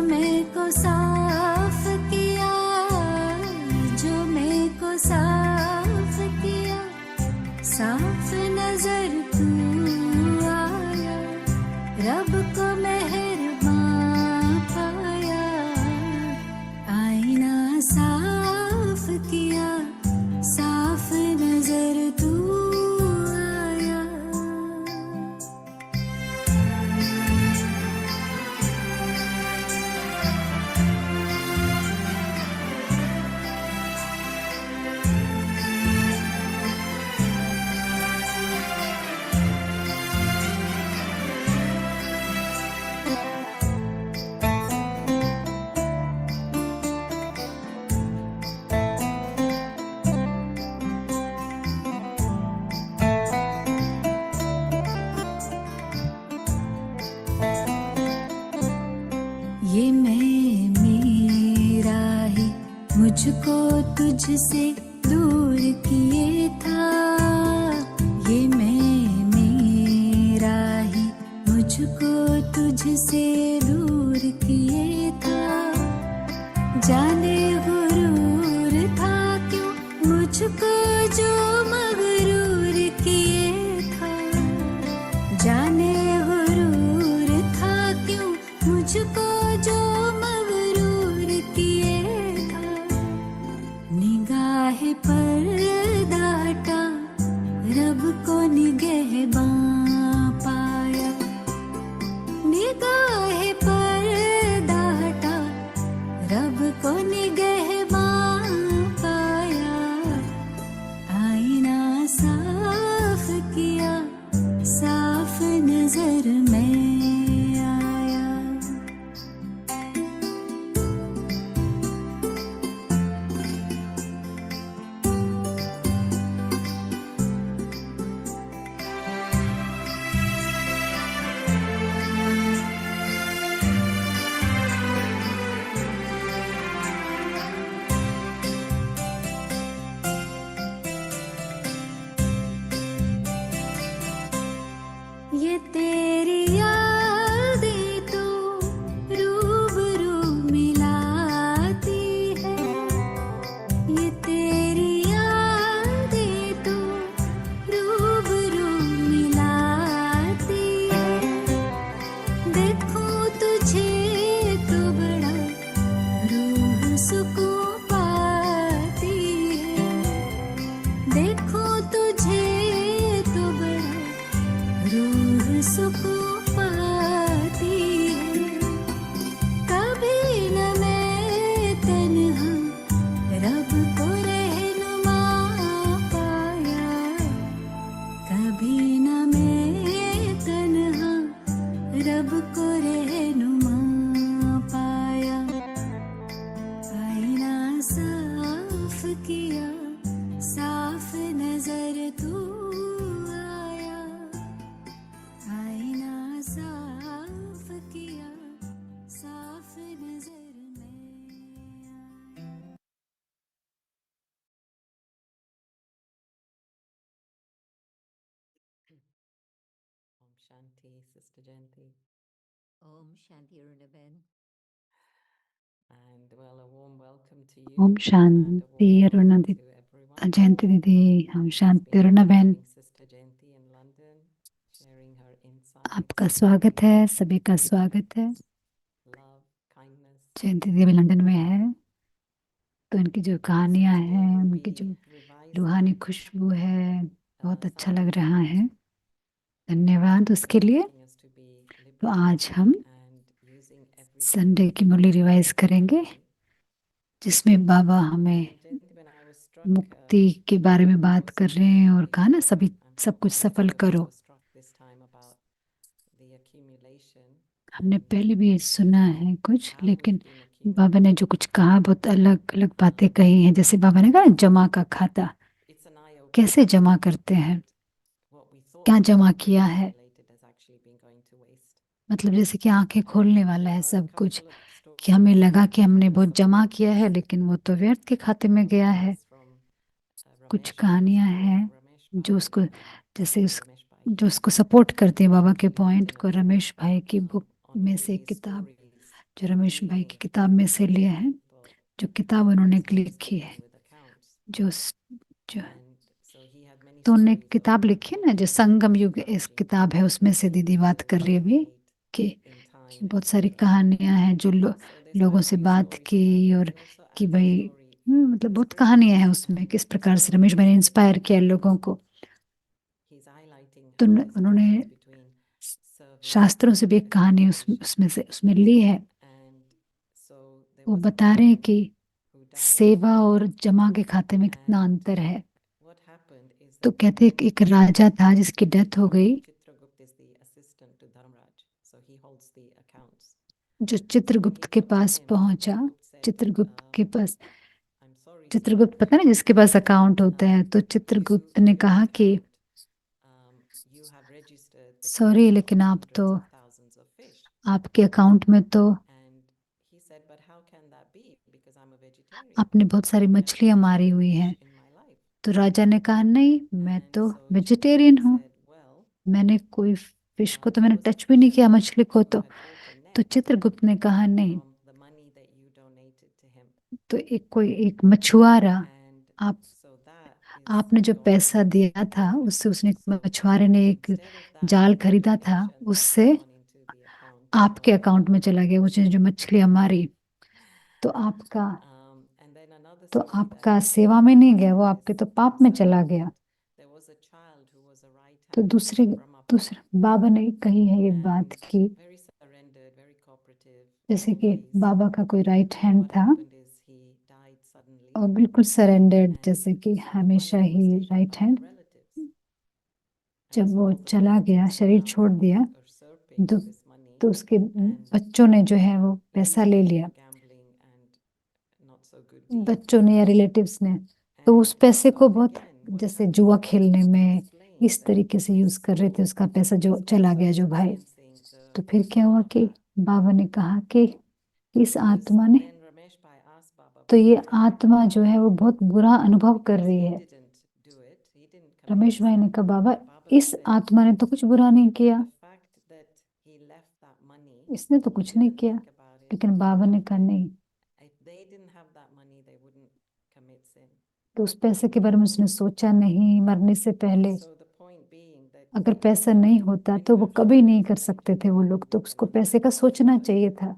मेरे को साफ किया, जो मेरे को साफ किया, साफ नजर तू आया, रब को मेहरबान पाया, आईना साफ किया, साफ नजर तू आया। ये मैं मेरा ही मुझको तुझसे दूर किए था, ये मैं मेरा ही मुझको तुझसे दूर किए था, जाने गुरूर था क्यों मुझको जो मगरूर किए था, जाने गुरूर था क्यों मुझको जो मगरूर किए था, निगाह पर डाटा रब को निगहबान पाया, निगाह पर डाटा रब को निगहबान पाया, आईना साफ किया, साफ नजर में आया। ये तेरी यादें तो रूबरू मिलाती है, ये तेरी यादें तो रूबरू मिलाती है, देखूं तुझे तो बड़ा रूह सुकून पाती है, देखूं तुझे तो बड़ा रूह सुकून पाती है, कभी न मैं तन्हा रब को रहनुमा पाया, कभी न मैं तन्हा रब को रहनुमा पाया, आईना साफ किया, साफ नजर तू आया, आईना साफ किया, साफ नजर में आया। Om Shanti, Sister Jayanti. Om Shanti Arunaben. And well, a warm welcome to you. Om and a Shanti warm welcome Aruna to everyone. जयंती दीदी, हम It's शांति been अरुणा बहन, joining Sister Jayanti in London, sharing her insights, आपका स्वागत है, सभी का स्वागत है। love, kindness. जयंती दीदी लंदन में है, तो इनकी जो कहानियां So today हैं, we'll उनकी be जो revising रूहानी खुशबू है, बहुत अच्छा some लग of the रहा है। teachings, धन्यवाद उसके लिए। inviting us to be तो आज हम liberated and using every Sunday की मुरली रिवाइज करेंगे, जिसमें बाबा हमें Jayanti, when I was struck, मुक्ति के बारे में बात also कर रहे हैं और recently, कहा ना सभी and सब कुछ also सफल I करो। was struck this time about the accumulation हमने and पहले भी सुना है कुछ, how लेकिन we've been बाबा ने जो कुछ कहा बहुत अलग अलग बातें कही हैं। जैसे बाबा ने कहा जमा का खाता It's an eye-opener कैसे जमा करते हैं, that what we thought क्या was जमा being किया है, accumulated has actually been going to waste. मतलब जैसे कि आंखें खोलने वाला है There are a सब कुछ, couple of कि हमें stories लगा कि हमने from बहुत some जमा of किया है, लेकिन वो तो व्यर्थ के खाते में गया है। stories from कुछ Ramesh कहानियां Bhai's हैं book, Ramesh जो Bhai, उसको जैसे उस Ramesh Bhai, जो उसको सपोर्ट करती है बाबा के written पॉइंट को, a book रमेश भाई की बुक on में all से एक these किताब stories जो रमेश he भाई की किताब में से had लिया many है, people जो किताब उन्होंने लिखी struggling है, with accounts, जो जो and so he had many तो उन्होंने stories of किताब लिखी है ना, जो संगम युग इस managing किताब है, उसमें से दीदी बात to कर रही है अभी accumulate कि in time, बहुत सारी etc. कहानियां हैं जो So there's लोगों quite a से few बात stories की, on that, but और he also कि adds a भाई story from मतलब बहुत scripture, कहानियां हैं उसमें, and किस प्रकार से so रमेश भाई ने he's इंस्पायर किया लोगों को। he's highlighting तो how there's a उन्होंने difference between service शास्त्रों से भी and एक कहानी accumulation, उसमें ली है। and so there वो was a बता रहे हैं king कि who died, सेवा और जमा के खाते में कितना and अंतर है। what happened is तो that कहते हैं कि एक राजा था जिसकी डेथ हो गई, Chitragupta is the assistant to Dharmraj, so he holds the accounts. जो So when चित्रगुप्त he के got to पास him, पहुंचा। Chitragupta said, चित्रगुप्त के पास, I'm sorry, sir, चित्रगुप्त पता ना जिसके पास अकाउंट होता है, तो you चित्रगुप्त ने your कहा कि account, you have registered the sorry, catch of लेकिन आप तो, hundreds of thousands of fish. आपके अकाउंट में तो And he said, but how can that be? Because I'm a vegetarian. आपने बहुत सारी I've मछलियां never मारी eaten हुई fish हैं। in my life. तो राजा ने कहा नहीं, मैं And तो so वेजिटेरियन Chitragupta हूँ, said, well, मैंने कोई फिश को तो there मैंने was a टच भी नहीं किया, fisherman मछली को। who तो had bought a तो net चित्रगुप्त ने कहा नहीं, from the money that you donated to him. तो एक मछुआरा, And आप so that is आपने जो gone. पैसा दिया था उससे, उसने एक So मछुआरे ने एक instead of that जाल खरीदा था, donation, that's उससे gone into the account आपके of अकाउंट में चला गया, उसने जो मछलियां मारी। तो आपका and then another तो story that आपका he सेवा told में नहीं was गया, वो आपके this तो पाप में चला servant, गया। there was a child who was a right तो hand दूसरे of दूसरे Brahmapada, बाबा ने कही है ये बात and की, very surrendered, very cooperative जैसे कि always. बाबा का कोई राइट And हैंड what था happened is he died suddenly, और बिल्कुल सरेंडर्ड, and जैसे कि so the हमेशा money was he taken right by the hand. relatives, and जब so वो all the चला गया, relatives were शरीर now छोड़ दिया, usurping तो this money, तो उसके and बच्चों ने जो है वो पैसा ले using it लिया, for gambling and not so good deeds. बच्चों ने या रिलेटिव्स ने। तो उस And पैसे so को बहुत, again, what जैसे happened जुआ was खेलने he में explained इस that तरीके से this यूज कर रहे थे, soul उसका पैसा जो is चला also गया जो भाई। experiencing the तो फिर क्या हुआ कि Mahabharata. बाबा ने कहा कि इस Because आत्मा ने, then Ramesh Bhai asked Baba, तो but ये how can that आत्मा be? जो है वो बहुत बुरा अनुभव कर Because रही he है। didn't do it, he didn't commit the Ramesh भाई ने sin. कहा बाबा, But Baba इस said आत्मा ने तो कुछ बुरा नहीं किया, the fact that he left that money इसने तो and he कुछ नहीं didn't किया। think about it, लेकिन बाबा ने कहा नहीं, if they didn't have that money, they wouldn't commit sin. तो उस पैसे के बारे में उसने सोचा नहीं मरने से पहले। So the point being that अगर पैसा नहीं होता when तो you वो actually कभी नहीं get to कर know सकते थे वो लोग, तो Jayanti उसको a पैसे little का bit सोचना deeper, चाहिए था।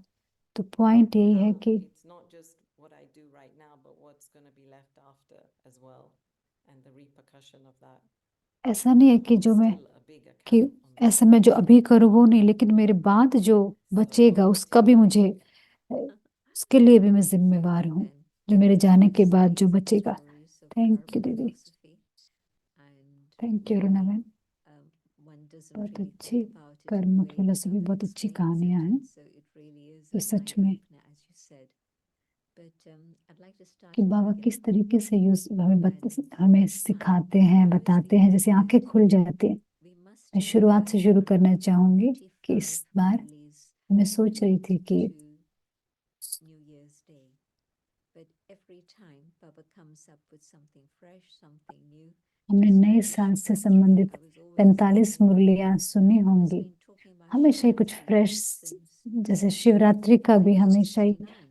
तो पॉइंट यही है how कि it's not just what I do right now, but what's going to be left after as well, and the repercussion of that. ऐसा नहीं है कि It's जो मैं, still a big कि account on the ऐसा मैं जो account. अभी करूँ वो नहीं, लेकिन मेरे बाद जो बचेगा So उसका भी take मुझे, उसके लिए भी मैं जिम्मेवार हूँ, Ruben. जो मेरे जाने के बाद जो Amazing बचेगा। stories of thank you karmic दीदी, philosophy, and थैंक यू रुना मैम। one doesn't बहुत really अच्छी think about it in कर्म the way that philosophy, Baba बहुत अच्छी explains it, कहानियां हैं। and so it really is तो an सच eye में opener, as you said. But I'd like to start कि at the बाबा beginning. किस तरीके से यूज And हमें this सिखाते time, हैं, firstly, बताते हैं, जैसे आंखें that खुल जाती हैं। we must मैं शुरुआत से शुरू remember करना चाहूंगी pretty कि firmly, इस बार families मैं सोच रही थी linked कि to New Year's Day. But every time Baba comes up with something fresh, something new, हमने just नए like the साल से Shivratri, संबंधित I was always 45 listening. मुरलियां सुनी Baba's होंगी, been talking about हमेशा ही कुछ Shivratri फ्रेश, since जैसे शिवरात्रि का भी हमेशा ही, 1969,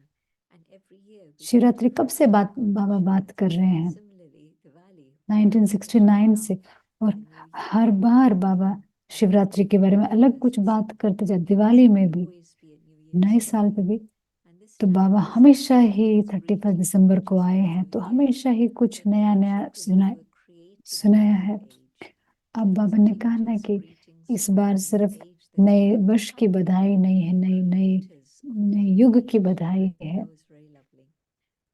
and every year we get Shivratri कब different से take बाबा on बात कर Shivratri. रहे हैं, Similarly, Diwali, we talk 1969 about से, और the new her year, bar Baba and Shivratri के बारे में अलग कुछ first बात करते जाते, there दिवाली will में भी, always be a New Year's नए Day. साल पे भी। And this तो time बाबा he हमेशा started he his 31 greetings December not को just आए for the हैं, new तो year, हमेशा ही कुछ but नया for नया children सुना who were created in सुनाया that है। age. अब It बाबा was ने कहा ना teachers' कि greetings इस for बार the सिर्फ age that's नए about to वर्ष की come, बधाई नहीं है, and नई the नई creators of the नए new युग की age. बधाई है। That was very lovely.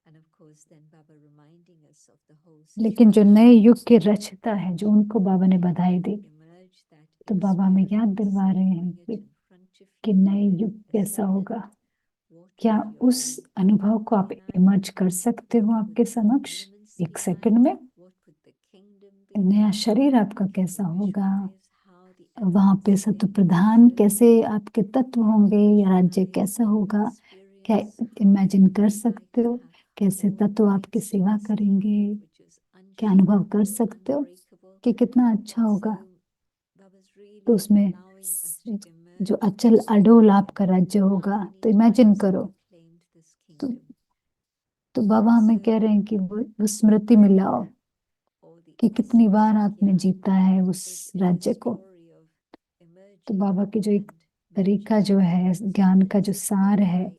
And of course, then Baba reminding us of the whole लेकिन जो नए situation युग के रचता है, जो उनको बाबा ने बधाई दी, emerged, that तो in बाबा हमें spirit याद he's दिलवा रहे हैं bring it in front of कि you नए in युग a कैसा second. होगा। What क्या would your उस new अनुभव को आप year be like? इमर्ज कर सकते हो What आपके would the समक्ष elements एक be सेकंड like? में? What would the kingdom be नया like? शरीर आपका What would कैसा the होगा? visual lives, how the वहां पे elements सत्व will प्रधान serve कैसे you, आपके तत्व होंगे, या राज्य visualize कैसा and होगा? क्या experience how इमेजिन it कर would be like सकते to हो have कैसे all तत्व आपकी rights to सेवा this करेंगे? life, which is क्या अनुभव कर unshakable, सकते हो unbreakable. कि कितना अच्छा होगा? So Baba's तो really उसमें allowing us to जो अचल अडोल आपका राज्य होगा। तो इमेजिन करो। तो, तो बाबा हमें कह रहे हैं कि वो स्मृति में लाओ कि कितनी बार आपने जीता है उस राज्य को। तो बाबा की जो एक तरीका जो है, ज्ञान का जो सार है,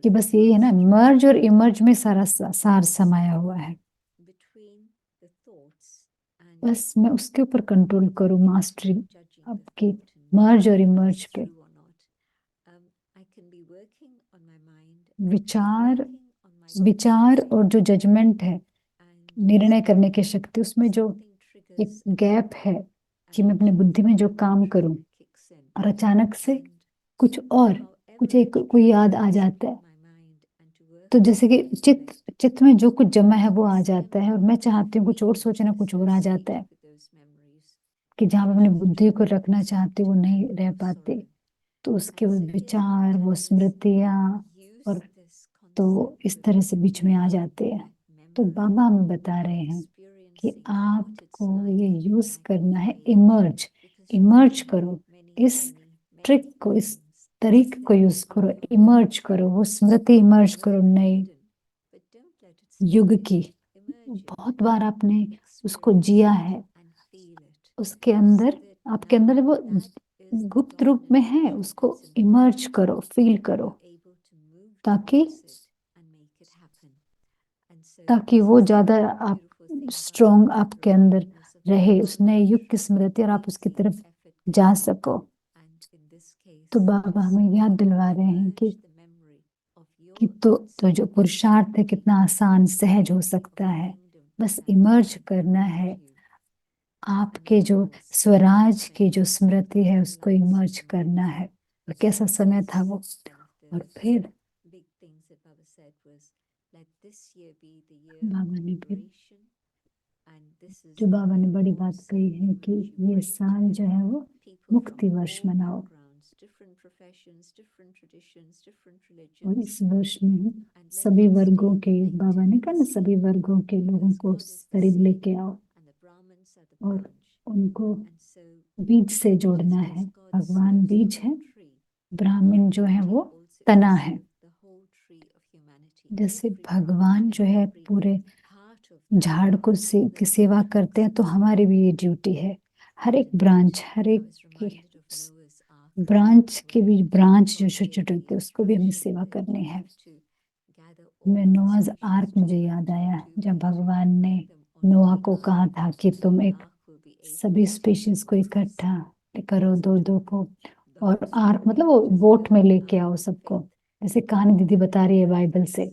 कि बस यही है ना, मर्ज और इमर्ज में सारा सार समाया हुआ है। बस मैं उसके ऊपर कंट्रोल करूं, मास्टरी आपकी मर्ज और इमर्ज पे। विचार विचार और जो जजमेंट है, निर्णय करने की शक्ति, उसमें जो एक गैप है कि मैं अपनी बुद्धि में जो काम करूं और अचानक से कुछ और कुछ एक कोई याद आ जाता है। तो जैसे कि चित्त में जो कुछ जमा है वो आ जाता है, और मैं चाहती हूँ कुछ और सोचना, कुछ और आ जाता है कि जहाँ मैं अपनी बुद्धि को रखना चाहती हूँ वो नहीं रह पाते। तो उसके वो विचार, वो स्मृतियाँ, और तो इस तरह से बीच में आ जाते हैं। तो बाबा हमें बता रहे हैं कि आपको ये यूज करना है, इमर्ज इमर्ज करो, इस ट्रिक को, इस तरीके को यूज करो, इमर्ज करो, वो स्मृति इमर्ज करो नए युग की। बहुत बार आपने उसको जिया है, उसके अंदर, आपके अंदर वो गुप्त रूप में है, उसको इमर्ज करो, फील करो, ताकि ताकि वो ज्यादा आप स्ट्रॉन्ग आपके अंदर रहे, उस नए युग की स्मृति, और आप उसकी तरफ जा सको। तो बाबा हमें याद दिलवा रहे हैं कि तो जो पुरुषार्थ है कितना आसान सहज हो सकता है। बस इमर्ज करना है, आपके जो स्वराज की जो स्मृति है उसको इमर्ज करना है। और कैसा समय था वो। और फिर बाबा ने बड़ी बात कही है कि ये साल जो है वो मुक्ति वर्ष मनाओ। और इस वर्ष में सभी वर्गों के, बाबा ने कहा ना, सभी वर्गों के लोगों को करीब लेके आओ और उनको बीज से जोड़ना है। भगवान बीज है, ब्राह्मण जो है वो तना है। जैसे भगवान जो है पूरे झाड़ को की सेवा करते हैं, तो हमारी भी ये ड्यूटी है। हर एक ब्रांच, हर एक ब्रांच के भी ब्रांच जो छोटे छोटे होते हैं उसको भी हमें सेवा करनी है। मैं नोआज आर्क मुझे याद आया, जब भगवान ने नोआ को कहा था कि तुम एक सभी स्पीशीज को इकट्ठा करो, दो दो को, और आर्क मतलब वो बोट में लेके आओ सबको। जैसे कहानी दीदी बता रही है बाइबल से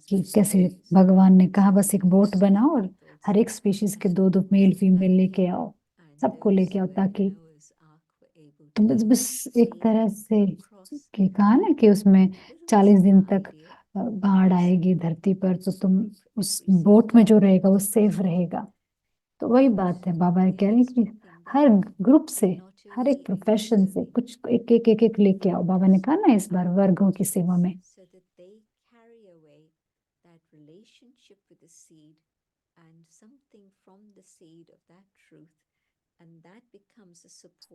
कि कैसे भगवान ने कहा बस एक बोट बनाओ और हर एक स्पीशीज के दो दो मेल फीमेल लेके आओ, सबको लेके आओ, ताकि तुम बस एक तरह से कि कहा ना कि उसमें 40 दिन तक बाढ़ आएगी धरती पर, तो तुम उस बोट में जो रहेगा वो सेफ रहेगा। तो वही बात है, बाबा कह रहे हैं कि हर ग्रुप से, हर एक प्रोफेशन से कुछ एक एक एक एक लेके आओ। बाबा ने कहा ना इस बार वर्गों की सेवा में।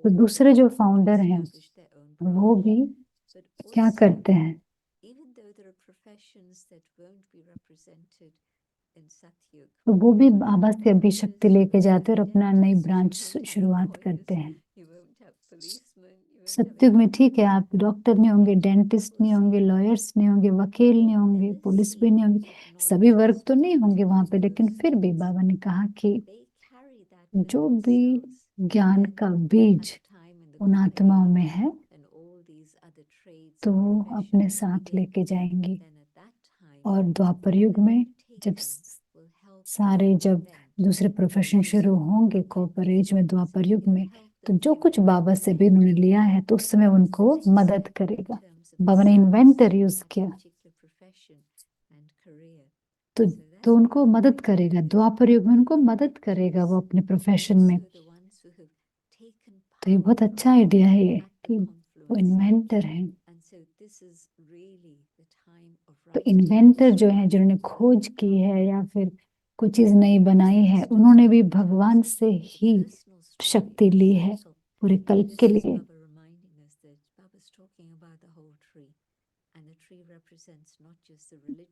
तो दूसरे जो फाउंडर हैं वो भी क्या करते हैं, तो वो भी बाबा से अभी शक्ति लेके जाते हैं और अपना नई ब्रांच शुरुआत करते हैं। सत्युग में ठीक है, आप डॉक्टर नहीं होंगे, डेंटिस्ट नहीं होंगे, लॉयर्स नहीं होंगे, वकील नहीं होंगे, पुलिस भी नहीं होंगे, सभी वर्ग तो नहीं होंगे वहां पे, लेकिन फिर भी बाबा ने कहा कि जो भी ज्ञान का बीज उन आत्माओं में है तो वो अपने साथ लेके जाएंगे। और द्वापर युग में जब जब दूसरे प्रोफेशन शुरू होंगे कॉपर एज में, द्वापर युग में, तो जो कुछ बाबा से भी उन्होंने लिया है तो उस समय उनको मदद करेगा। बाबा ने इन्वेंटर यूज किया तो उनको मदद करेगा, द्वापर युग में उनको मदद करेगा वो अपने प्रोफेशन में। तो ये बहुत अच्छा आइडिया है ये कि वो इन्वेंटर है। तो इन्वेंटर जो है, जिन्होंने खोज की है या फिर कोई चीज नई बनाई है, उन्होंने भी भगवान से ही शक्ति ली है पूरे कल्प के लिए।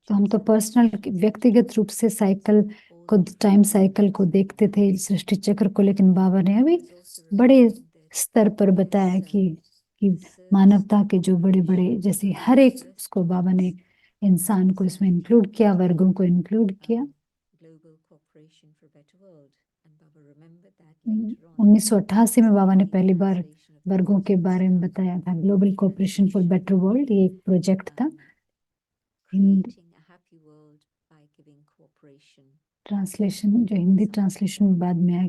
तो हम तो पर्सनल व्यक्तिगत रूप से साइकिल को, टाइम साइकिल को देखते थे, सृष्टि चक्र को, लेकिन बाबा ने अभी बड़े स्तर पर बताया कि मानवता के जो बड़े बड़े, जैसे हर एक, उसको बाबा ने इंसान को इसमें इंक्लूड किया, वर्गों को इंक्लूड किया। 1988 में बाबा ने पहली बार वर्गों के बारे में बताया था। Global cooperation for better world, ये एक प्रोजेक्ट था। हिंदी ट्रांसलेशन, जो हिंदी ट्रांसलेशन बाद में आया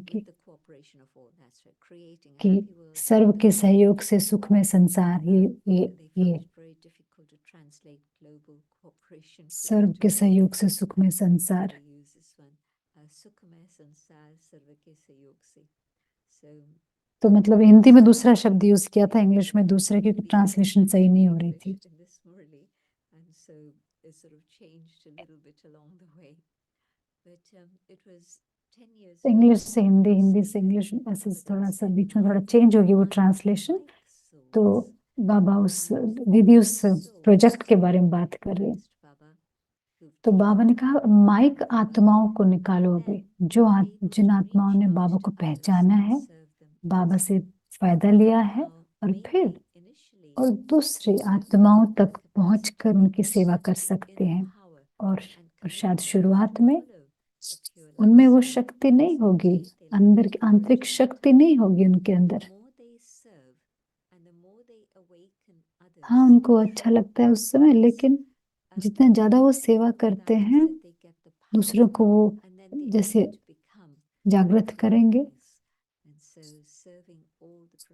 कि सर्व के सहयोग से सुख में संसार, ये सर्व के सहयोग से सुख में संसार। तो मतलब हिंदी में दूसरा शब्द यूज किया था, इंग्लिश में दूसरा, क्योंकि ट्रांसलेशन सही नहीं हो रही थी। इंग्लिश से हिंदी, हिंदी से इंग्लिश, ऐसे थोड़ा सा बीच में थोड़ा चेंज होगी वो ट्रांसलेशन। तो बाबा उस दीदी उस प्रोजेक्ट के बारे में बात कर रहे हैं। तो बाबा ने कहा माइक आत्माओं को निकालो अभी, जिन आत्माओं ने बाबा को पहचाना है, बाबा से फायदा लिया है, और दूसरी आत्माओं तक पहुंचकर उनकी सेवा कर सकते हैं। और शायद शुरुआत में उनमें वो शक्ति नहीं होगी, अंदर की आंतरिक शक्ति नहीं होगी उनके अंदर। हाँ, उनको अच्छा लगता है उस समय, लेकिन जितना ज्यादा वो सेवा करते हैं दूसरों को, वो जैसे जागृत करेंगे,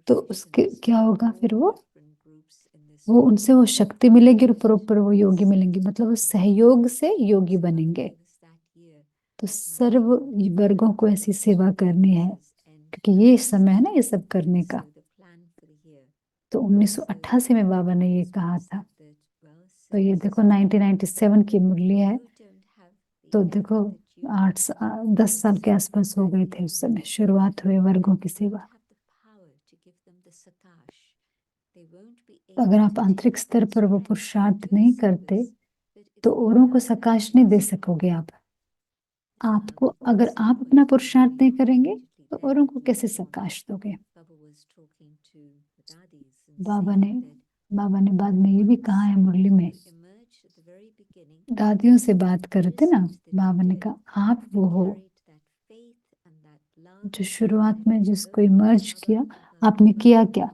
तो उसके क्या होगा फिर, वो उनसे वो शक्ति मिलेगी और प्रॉपर वो योगी मिलेंगे, मतलब वो सहयोग से योगी बनेंगे। तो सर्व वर्गों को ऐसी सेवा करनी है, क्योंकि ये समय है ना ये सब करने का। तो 1988 में बाबा ने ये कहा था। तो ये देखो 1997 की मुरली है, तो देखो 10 साल के आसपास हो गए थे उस समय शुरुआत हुए वर्गों की सेवा। अगर आप आंतरिक स्तर पर वो पुरुषार्थ नहीं करते तो औरों को सकाश नहीं दे सकोगे आप। आपको, अगर आप अपना पुरुषार्थ नहीं करेंगे तो औरों को कैसे सकाश दोगे। बाबा ने बाद में ये भी कहा है मुरली में, दादियों से बात करते ना, बाबा ने कहा आप वो हो जो शुरुआत में जिसको इमर्ज किया। आपने किया क्या,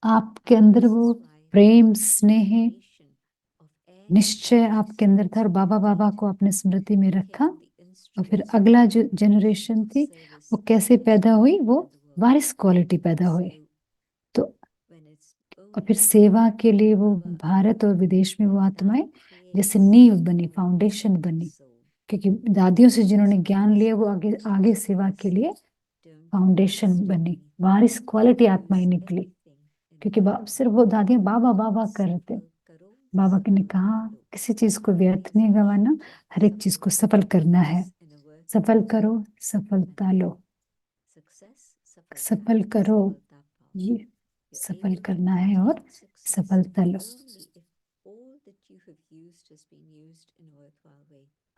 आपके अंदर वो प्रेम, स्नेह, निश्चय आपके अंदर था, और बाबा को अपने स्मृति में रखा। और फिर अगला जो जनरेशन थी वो कैसे पैदा हुई, वो वारिस क्वालिटी पैदा हुई। तो और फिर सेवा के लिए वो भारत और विदेश में वो आत्माएं जैसे नींव बनी, फाउंडेशन बनी, क्योंकि दादियों से जिन्होंने ज्ञान लिया वो आगे आगे सेवा के लिए फाउंडेशन बनी, वारिस क्वालिटी आत्माएं निकली। क्योंकि सिर्फ वो दादियां बाबा कर रहे थे। बाबा ने कहा किसी चीज को व्यर्थ नहीं गंवाना, हर एक चीज को सफल करना है। सफल करो, सफलता लो, सफल करो, ये सफल करना है और सफलता लो।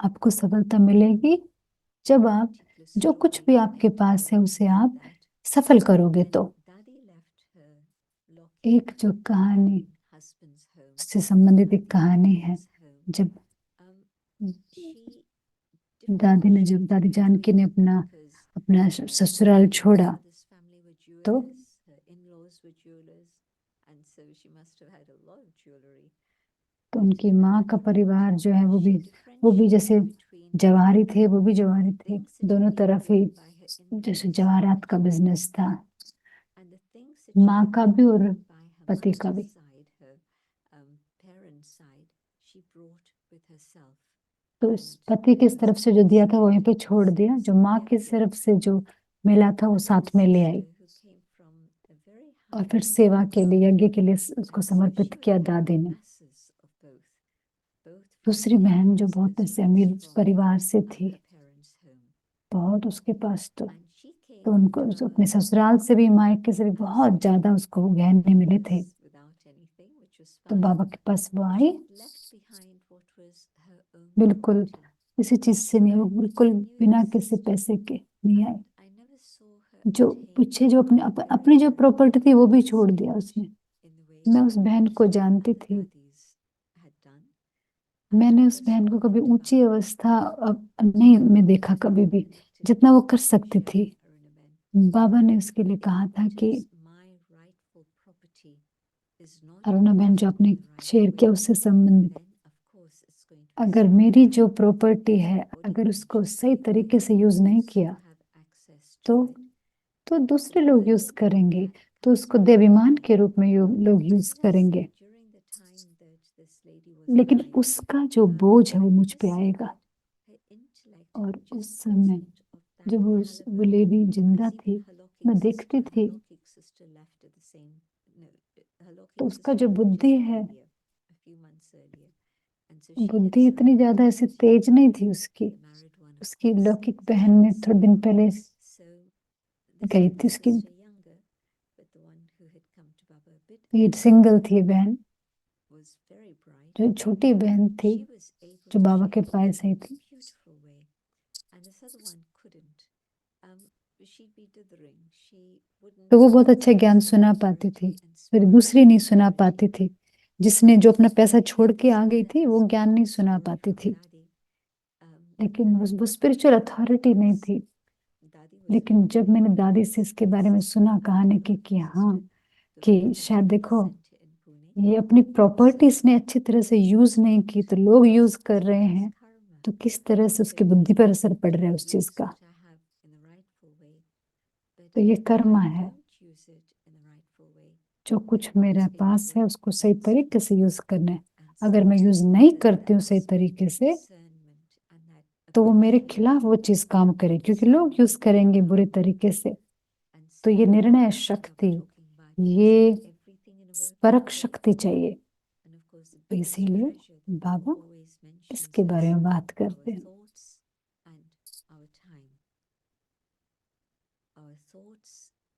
आपको सफलता मिलेगी जब आप जो कुछ भी आपके पास है उसे आप सफल करोगे। तो एक जो कहानी, उससे संबंधित एक कहानी है, जब दादी जानकी ने अपना ससुराल छोड़ा, तो उनकी माँ का परिवार जो है वो भी जैसे जवाहरी थे, वो भी जवाहरी थे, दोनों तरफ ही जैसे जवाहरात का बिजनेस था, माँ का भी और पति का भी। तो इस पति की तरफ से जो दिया था वहीं पे छोड़ दिया, जो माँ की तरफ से जो मिला था वो साथ में ले आई, और फिर सेवा के लिए, यज्ञ के लिए उसको समर्पित किया दादी ने। दूसरी बहन जो बहुत ऐसे अमीर परिवार से थी, बहुत उसके पास, तो तो उनको अपने ससुराल से भी मायके से भी बहुत ज्यादा उसको गहने मिले थे। तो बाबा के पास वो आई, बिल्कुल किसी चीज से नहीं, वो बिल्कुल बिना किसी पैसे के नहीं आई। जो पीछे जो अपनी जो प्रॉपर्टी थी वो भी छोड़ दिया उसने। मैं उस बहन को जानती थी, मैंने उस बहन को कभी ऊंची अवस्था नहीं मैं देखा कभी भी, जितना वो कर सकती थी। बाबा ने उसके लिए कहा था कि अरुणा बहन जो आपने शेयर किया उससे संबंधित, अगर मेरी जो प्रॉपर्टी है अगर उसको सही तरीके से यूज नहीं किया तो दूसरे लोग यूज करेंगे, तो उसको देवीमान के रूप में लोग यूज करेंगे, लेकिन उसका जो बोझ है वो मुझ पे आएगा। और उस समय जब वो लेडी जिंदा थी, मैं देखती थी, तो उसका जो बुद्धि है, बुद्धि इतनी ज्यादा ऐसी तेज नहीं थी उसकी। उसकी लौकिक बहन में थोड़े दिन पहले गई थी, उसकी सिंगल थी बहन, जो छोटी बहन थी जो बाबा के पास आई थी। तो वो बहुत अच्छा ज्ञान सुना पाती थी, फिर दूसरी नहीं सुना पाती थी। जिसने जो अपना पैसा छोड़ के आ गई थी वो ज्ञान नहीं सुना पाती थी, लेकिन वो स्पिरिचुअल अथॉरिटी नहीं थी। लेकिन जब मैंने दादी से इसके बारे में सुना कहानी की कि हाँ, कि शायद देखो ये अपनी प्रॉपर्टी इसने अच्छी तरह से यूज नहीं की तो लोग यूज कर रहे हैं, तो किस तरह से उसकी बुद्धि पर असर पड़ रहा है उस चीज का। तो ये कर्म है, जो कुछ मेरे पास है उसको सही तरीके से यूज करना है। अगर मैं यूज नहीं करती हूँ सही तरीके से तो वो मेरे खिलाफ वो चीज काम करे, क्योंकि लोग यूज करेंगे बुरे तरीके से। तो ये निर्णय शक्ति, ये परख शक्ति चाहिए। तो इसीलिए बाबा इसके बारे में बात करते हैं।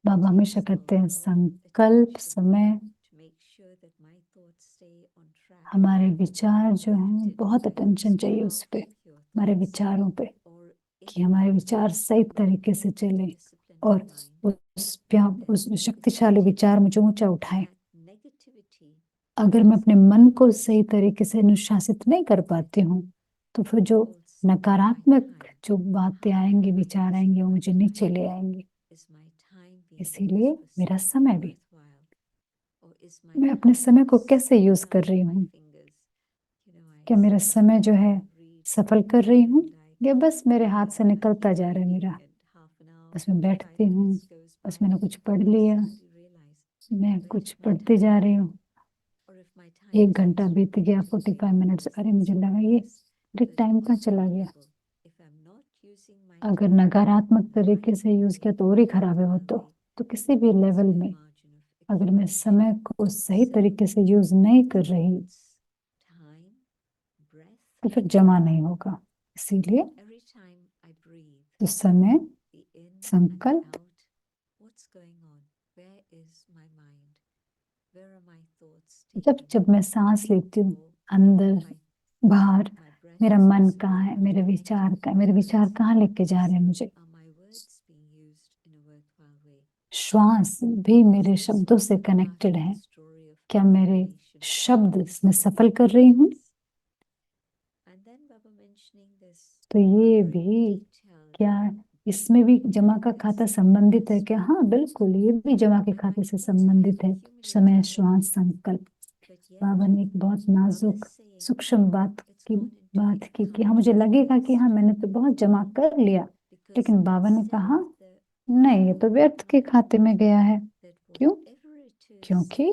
बाबा हमेशा कहते हैं संकल्प समय, हमारे विचार जो हैं बहुत अटेंशन चाहिए उस पे, हमारे विचारों पे, कि हमारे विचार सही तरीके से चले और उस शक्तिशाली विचार मुझे ऊंचा उठाए। अगर मैं अपने मन को सही तरीके से अनुशासित नहीं कर पाती हूँ तो फिर जो नकारात्मक जो बातें आएंगी, विचार आएंगे, वो मुझे नीचे ले आएंगे। इसीलिए मेरा समय भी, मैं अपने समय को कैसे यूज कर रही हूँ, क्या मेरा समय जो है सफल कर रही हूँ या बस मेरे हाथ से निकलता जा रहा है मेरा। बस मैं बैठती हूँ, बस मैंने कुछ पढ़ लिया, मैं कुछ पढ़ते जा रही हूँ, 1 घंटा बीत गया, 45 मिनट्स, अरे मुझे लगा ये टाइम कहाँ चला गया। अगर नकारात्मक तरीके से यूज किया तो और ही खराब है वो तो किसी भी लेवल में अगर मैं समय को सही तरीके से यूज नहीं कर रही तो फिर जमा नहीं होगा। इसीलिए तो समय, संकल्प, जब जब मैं सांस लेती हूँ, अंदर बाहर, मेरा मन कहाँ है, मेरे विचार कहाँ लेके जा रहे हैं मुझे। श्वास भी मेरे शब्दों से कनेक्टेड है, क्या मेरे शब्द इसमें सफल कर रही हूँ। तो ये भी, क्या इसमें भी जमा का खाता संबंधित है क्या? हाँ बिल्कुल, ये भी जमा के खाते से संबंधित है। समय, श्वास, संकल्प। बाबा ने एक बहुत नाजुक सूक्ष्म बात की कि हाँ मुझे लगेगा कि हाँ मैंने तो बहुत जमा कर लिया, लेकिन बाबा ने कहा नहीं, ये तो व्यर्थ के खाते में गया है। क्यों? क्योंकि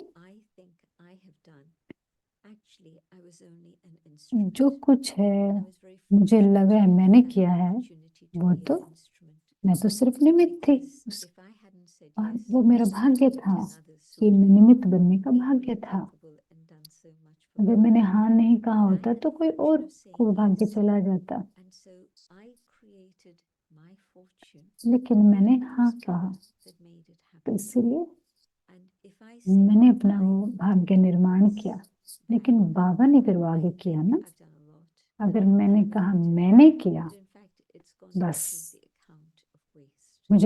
जो कुछ है मुझे लगा है मैंने किया है, वो तो मैं तो सिर्फ निमित्त थी और वो मेरा भाग्य था कि मैं निमित्त बनने का भाग्य था। अगर मैंने हाँ नहीं कहा होता तो कोई और को भाग्य चला जाता। लेकिन मैंने हाँ कहा, that made it तो happen. इसीलिए And if I say मैंने अपना वो I भाग्य निर्माण किया, लेकिन बाबा ने फिर वो आगे किया ना। I've done a lot, अगर मैंने कहा मैंने किया, but in fact it's gone बस into the account of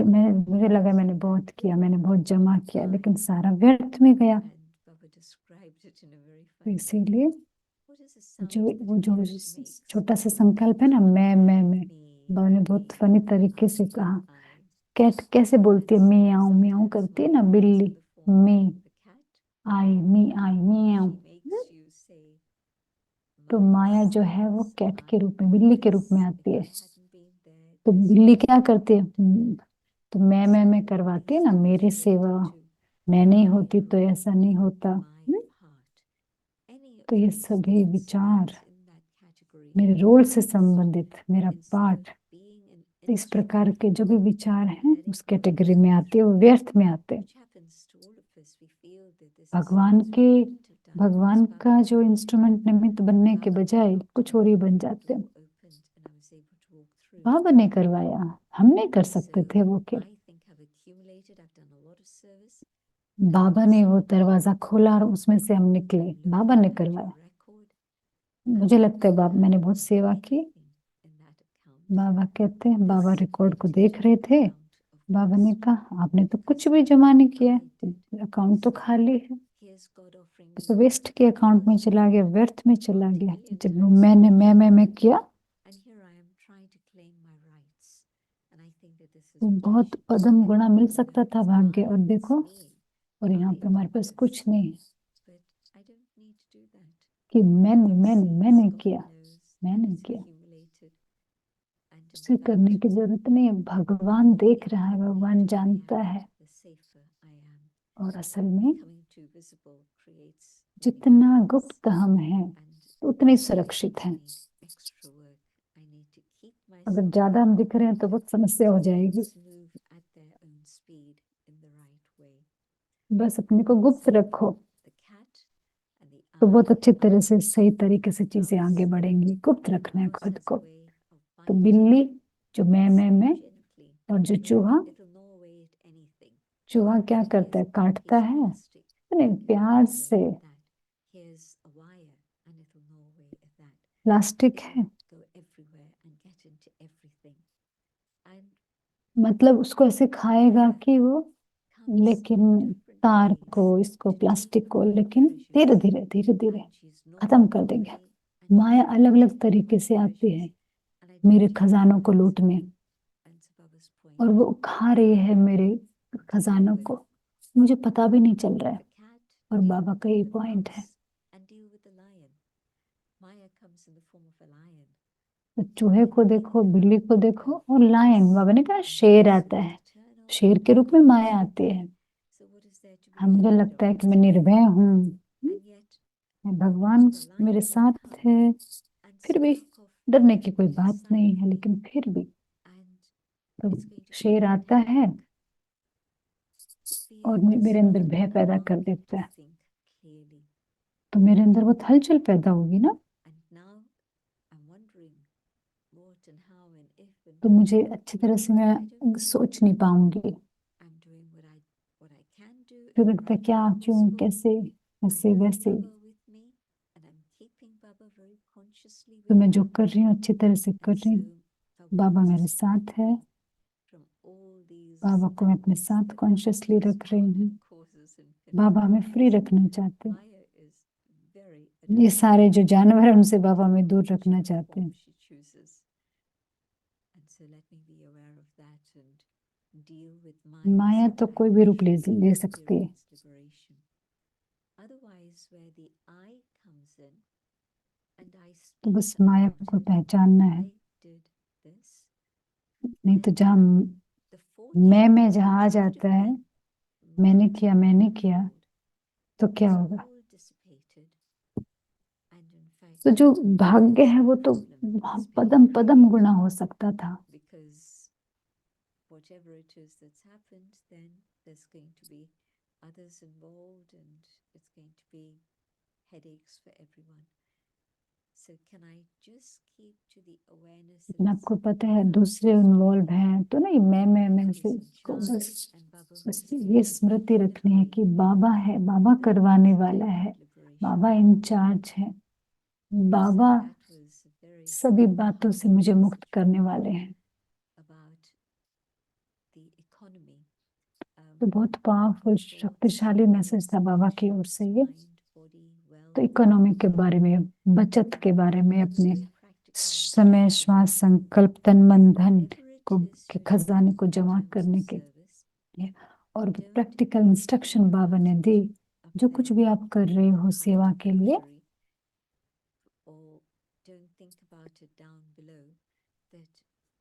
waste. मुझे लगा मैंने बहुत किया, मैंने बहुत जमा किया, लेकिन सारा व्यर्थ में गया। And Baba described it in a very तो funny way. इसीलिए What is the sound जो that वो जो heir makes? छोटा सा संकल्प है ना, मैं, Me, बाबा ने बहुत me, फनी तरीके से I, कहा। I. कैट कैसे बोलती है, मियाऊं मियाऊं Sometimes करती है ना Maya बिल्ली, comes in the form me of the cat. I मियाऊं। She makes you say, तो "My माया जो है वो sons, कैट के my रूप में, बिल्ली के रूप में this, आती if है। I hadn't been there, तो this बिल्ली would क्या have करती है, happened." तो मैं करवाती है ना, It's मेरी related सेवा, to मैं नहीं my होती तो role, ऐसा नहीं होता। my part. Any तो of ये these सभी things विचार falls in that category. मेरे रोल से संबंधित, मेरा Instead पाठ, of being an तो इस प्रकार instrument के जो भी विचार हैं letting उस go कैटेगरी of में आते हैं, वो व्यर्थ में आते हैं। which happens to all of us. We feel that this is भगवान something के I couldn't have done भगवान because का Baba जो did. इंस्ट्रूमेंट निमित्त बनने के Baba बजाय knocked कुछ on और ही the बन door, जाते हैं। door opened, and I was able to walk through. बाबा ने करवाया, हम नहीं कर सकते So थे वो के। I think I've accumulated. I've done a lot of service. बाबा ने वो दरवाजा खोला और उसमें से हम निकले, I'm बाबा looking ने at करवाया। your record. मुझे लगता है बाबा, मैंने बहुत सेवा की। Anything in that account. बाबा कहते हैं, बाबा This रिकॉर्ड को went देख into रहे the थे। account of बाबा ने waste. कहा आपने तो कुछ भी जमा नहीं किया I है, did. अकाउंट तो खाली है। Here's God offering तो me वेस्ट के अकाउंट में $1 चला गया, million, व्यर्थ में चला गया। multi-million जब times मैंने more. मैं किया, And here I am trying to claim my rights. And I think that this is तो what I बहुत should do. Padma Let Guna mill people सकता know था it's भाग्य, I, और it's देखो, me. और यहाँ I पे हमारे did पास this. कुछ नहीं है But I don't need to do that. कि God sees, मैंने God किया, knows, मैंने it's किया। accumulated. And in उसे करने fact, की जरूरत नहीं है, भगवान देख रहा है, the भगवान neater I जानता am, है। the safer I am. और असल में Becoming too visible creates many जितना problems. गुप्त हम हैं And उतने ही सुरक्षित हैं। need extra work. I need to keep अगर myself ज्यादा हम दिख रहे हैं तो बहुत समस्या हो जाएगी। things move at their own speed in the right way. बस अपने को गुप्त रखो The cat and the तो बहुत eye अच्छे तरह से, are सही तरीके से चीजें आगे mouse. बढ़ेंगी। गुप्त रखना है Mouse खुद has a को। way of तो biting बिल्ली जो मैं gently. और जो चूहा, It'll gnaw away at anything. चूहा क्या It करता है, is काटता है plastic. अपने It'll प्यार gnaw से। away at that. Here's a wire and it'll gnaw away at that. Plastic है, It'll go everywhere and get into everything. And मतलब उसको ऐसे खाएगा कि वो, comes लेकिन in different तार ways को, इसको, to प्लास्टिक take को, my लेकिन धीरे treasures. धीरे And she's खत्म gnawing कर देंगे। away and माया she's अलग अलग eating तरीके my से आती है treasures. And I मेरे don't खजानों को realize. लूटने, And to Baba's point, और वो खा रही है मेरे खजानों को, मुझे पता भी नहीं चल रहा है। the cat और deal बाबा का with ये the पॉइंट है। mouse and deal with the lion. Maya comes in the form of a lion. तो चूहे को देखो, बिल्ली को देखो, और लायन, बाबा ने कहा शेर आता है, शेर के रूप में माया आती है। So what is there to be हाँ, मुझे afraid लगता है of? कि मैं निर्भय हूँ, And yet भगवान the lion मेरे will साथ come है, and फिर भी spark off डरने की कोई his बात नहीं है। लेकिन silently, फिर भी and तो it's going to शेर hold आता him है back. और Fear does मेरे अंदर not भय पैदा allow कर me देता to है, think clearly. तो मेरे अंदर बहुत हलचल पैदा होगी ना। And now I'm wondering what and how and if and तो when. मुझे अच्छी तरह से मैं सोच नहीं पाऊंगी। I'm doing what I can do फिर in the लगता है right क्या, way क्यों, possible. कैसे, I ऐसे have वैसे। Baba with me, and I'm keeping Baba very consciously तो with मैं me. जो कर रही हूँ अच्छी तरह से कर And रही so हूँ, Baba बाबा wants मेरे us to साथ be है, free from all these बाबा को मैं अपने things साथ that कॉन्शियसली रख रही हूँ। causes बाबा हमें infinite फ्री problems. रखना चाहते हैं। Maya is very ये adaptable. सारे जो जानवर हैं उनसे बाबा हमें दूर रखना Whichever चाहते हैं। form she chooses. And so let me be aware of that and deal with mine Maya so तो that I कोई can भी रूप ले experience सकती है। liberation. Otherwise, where the I comes in and I तो speak बस माया about को पहचानना है। I did this, नहीं तो then जहाँ the fortune मैं जहाँ आ should have जाता है, been मैंने mine किया, fold. तो क्या It's होगा। all dissipated. And in fact, तो जो भाग्य है वो तो problem is पदम being पदम गुना हो सकता था। because whatever it is that's happened, then there's going to be others involved and it's going to be headaches for everyone. So can I just keep to the awareness लेकिन that आपको it's पता है Baba दूसरे involve हैं तो नहीं, मैं who से is in को charge बस and Baba who बस is ये able स्मृति to रखनी है कि liberate. बाबा है, बाबा That करवाने was वाला direct है, liberation. बाबा इंचार्ज है, So Baba that was a very सभी बातों से मुझे powerful मुक्त message करने वाले हैं। about the economy. तो बहुत पावरफुल शक्तिशाली मैसेज था बाबा की ओर से ये। Mind, body, wealth. तो इकोनॉमी के बारे में, बचत के बारे में, अपने Very practical समय, श्वास, संकल्प, तन, मन, धन whatever it को is के you खजाने do को in जमा terms करने of के service, लिए। और don't प्रैक्टिकल think इंस्ट्रक्शन बाबा ने about दी, it up जो there कुछ भी आप कर रहे हो in सेवा height के or लिए, luxury, or don't think about it down below, that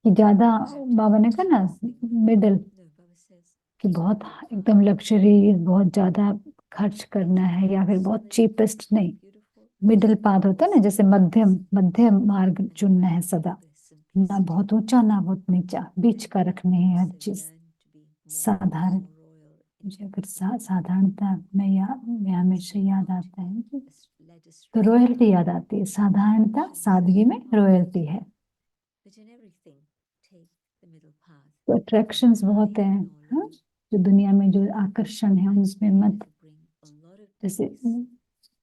कि ज्यादा you have to बाबा ने do कहा ना this thing. Middle, No, Baba says कि keep बहुत the middle एकदम path. लग्जरी, बहुत ज्यादा खर्च करना है, या फिर बहुत Somebody चीपेस्ट नहीं, beautiful, मिडिल पाथ होता है ना, जैसे मध्यम simple, मध्यम मार्ग and चुनना है find सदा, the ना simplicity. बहुत ऊंचा ना बहुत नीचा, बीच And का रखने है हर also चीज learn to be more साधारण। royal in मुझे अगर everything. साधारणता में मैं हमेशा So याद not आता है कि led तो astray रॉयल्टी याद by आती है, साधारणता actions सादगी में of रॉयल्टी life. है। But in everything, take the middle path. तो अट्रैक्शंस बहुत हैं, High nor हाँ? low. जो दुनिया में जो आकर्षण है And उसमें may मत, therefore bring a lot of जैसे bliss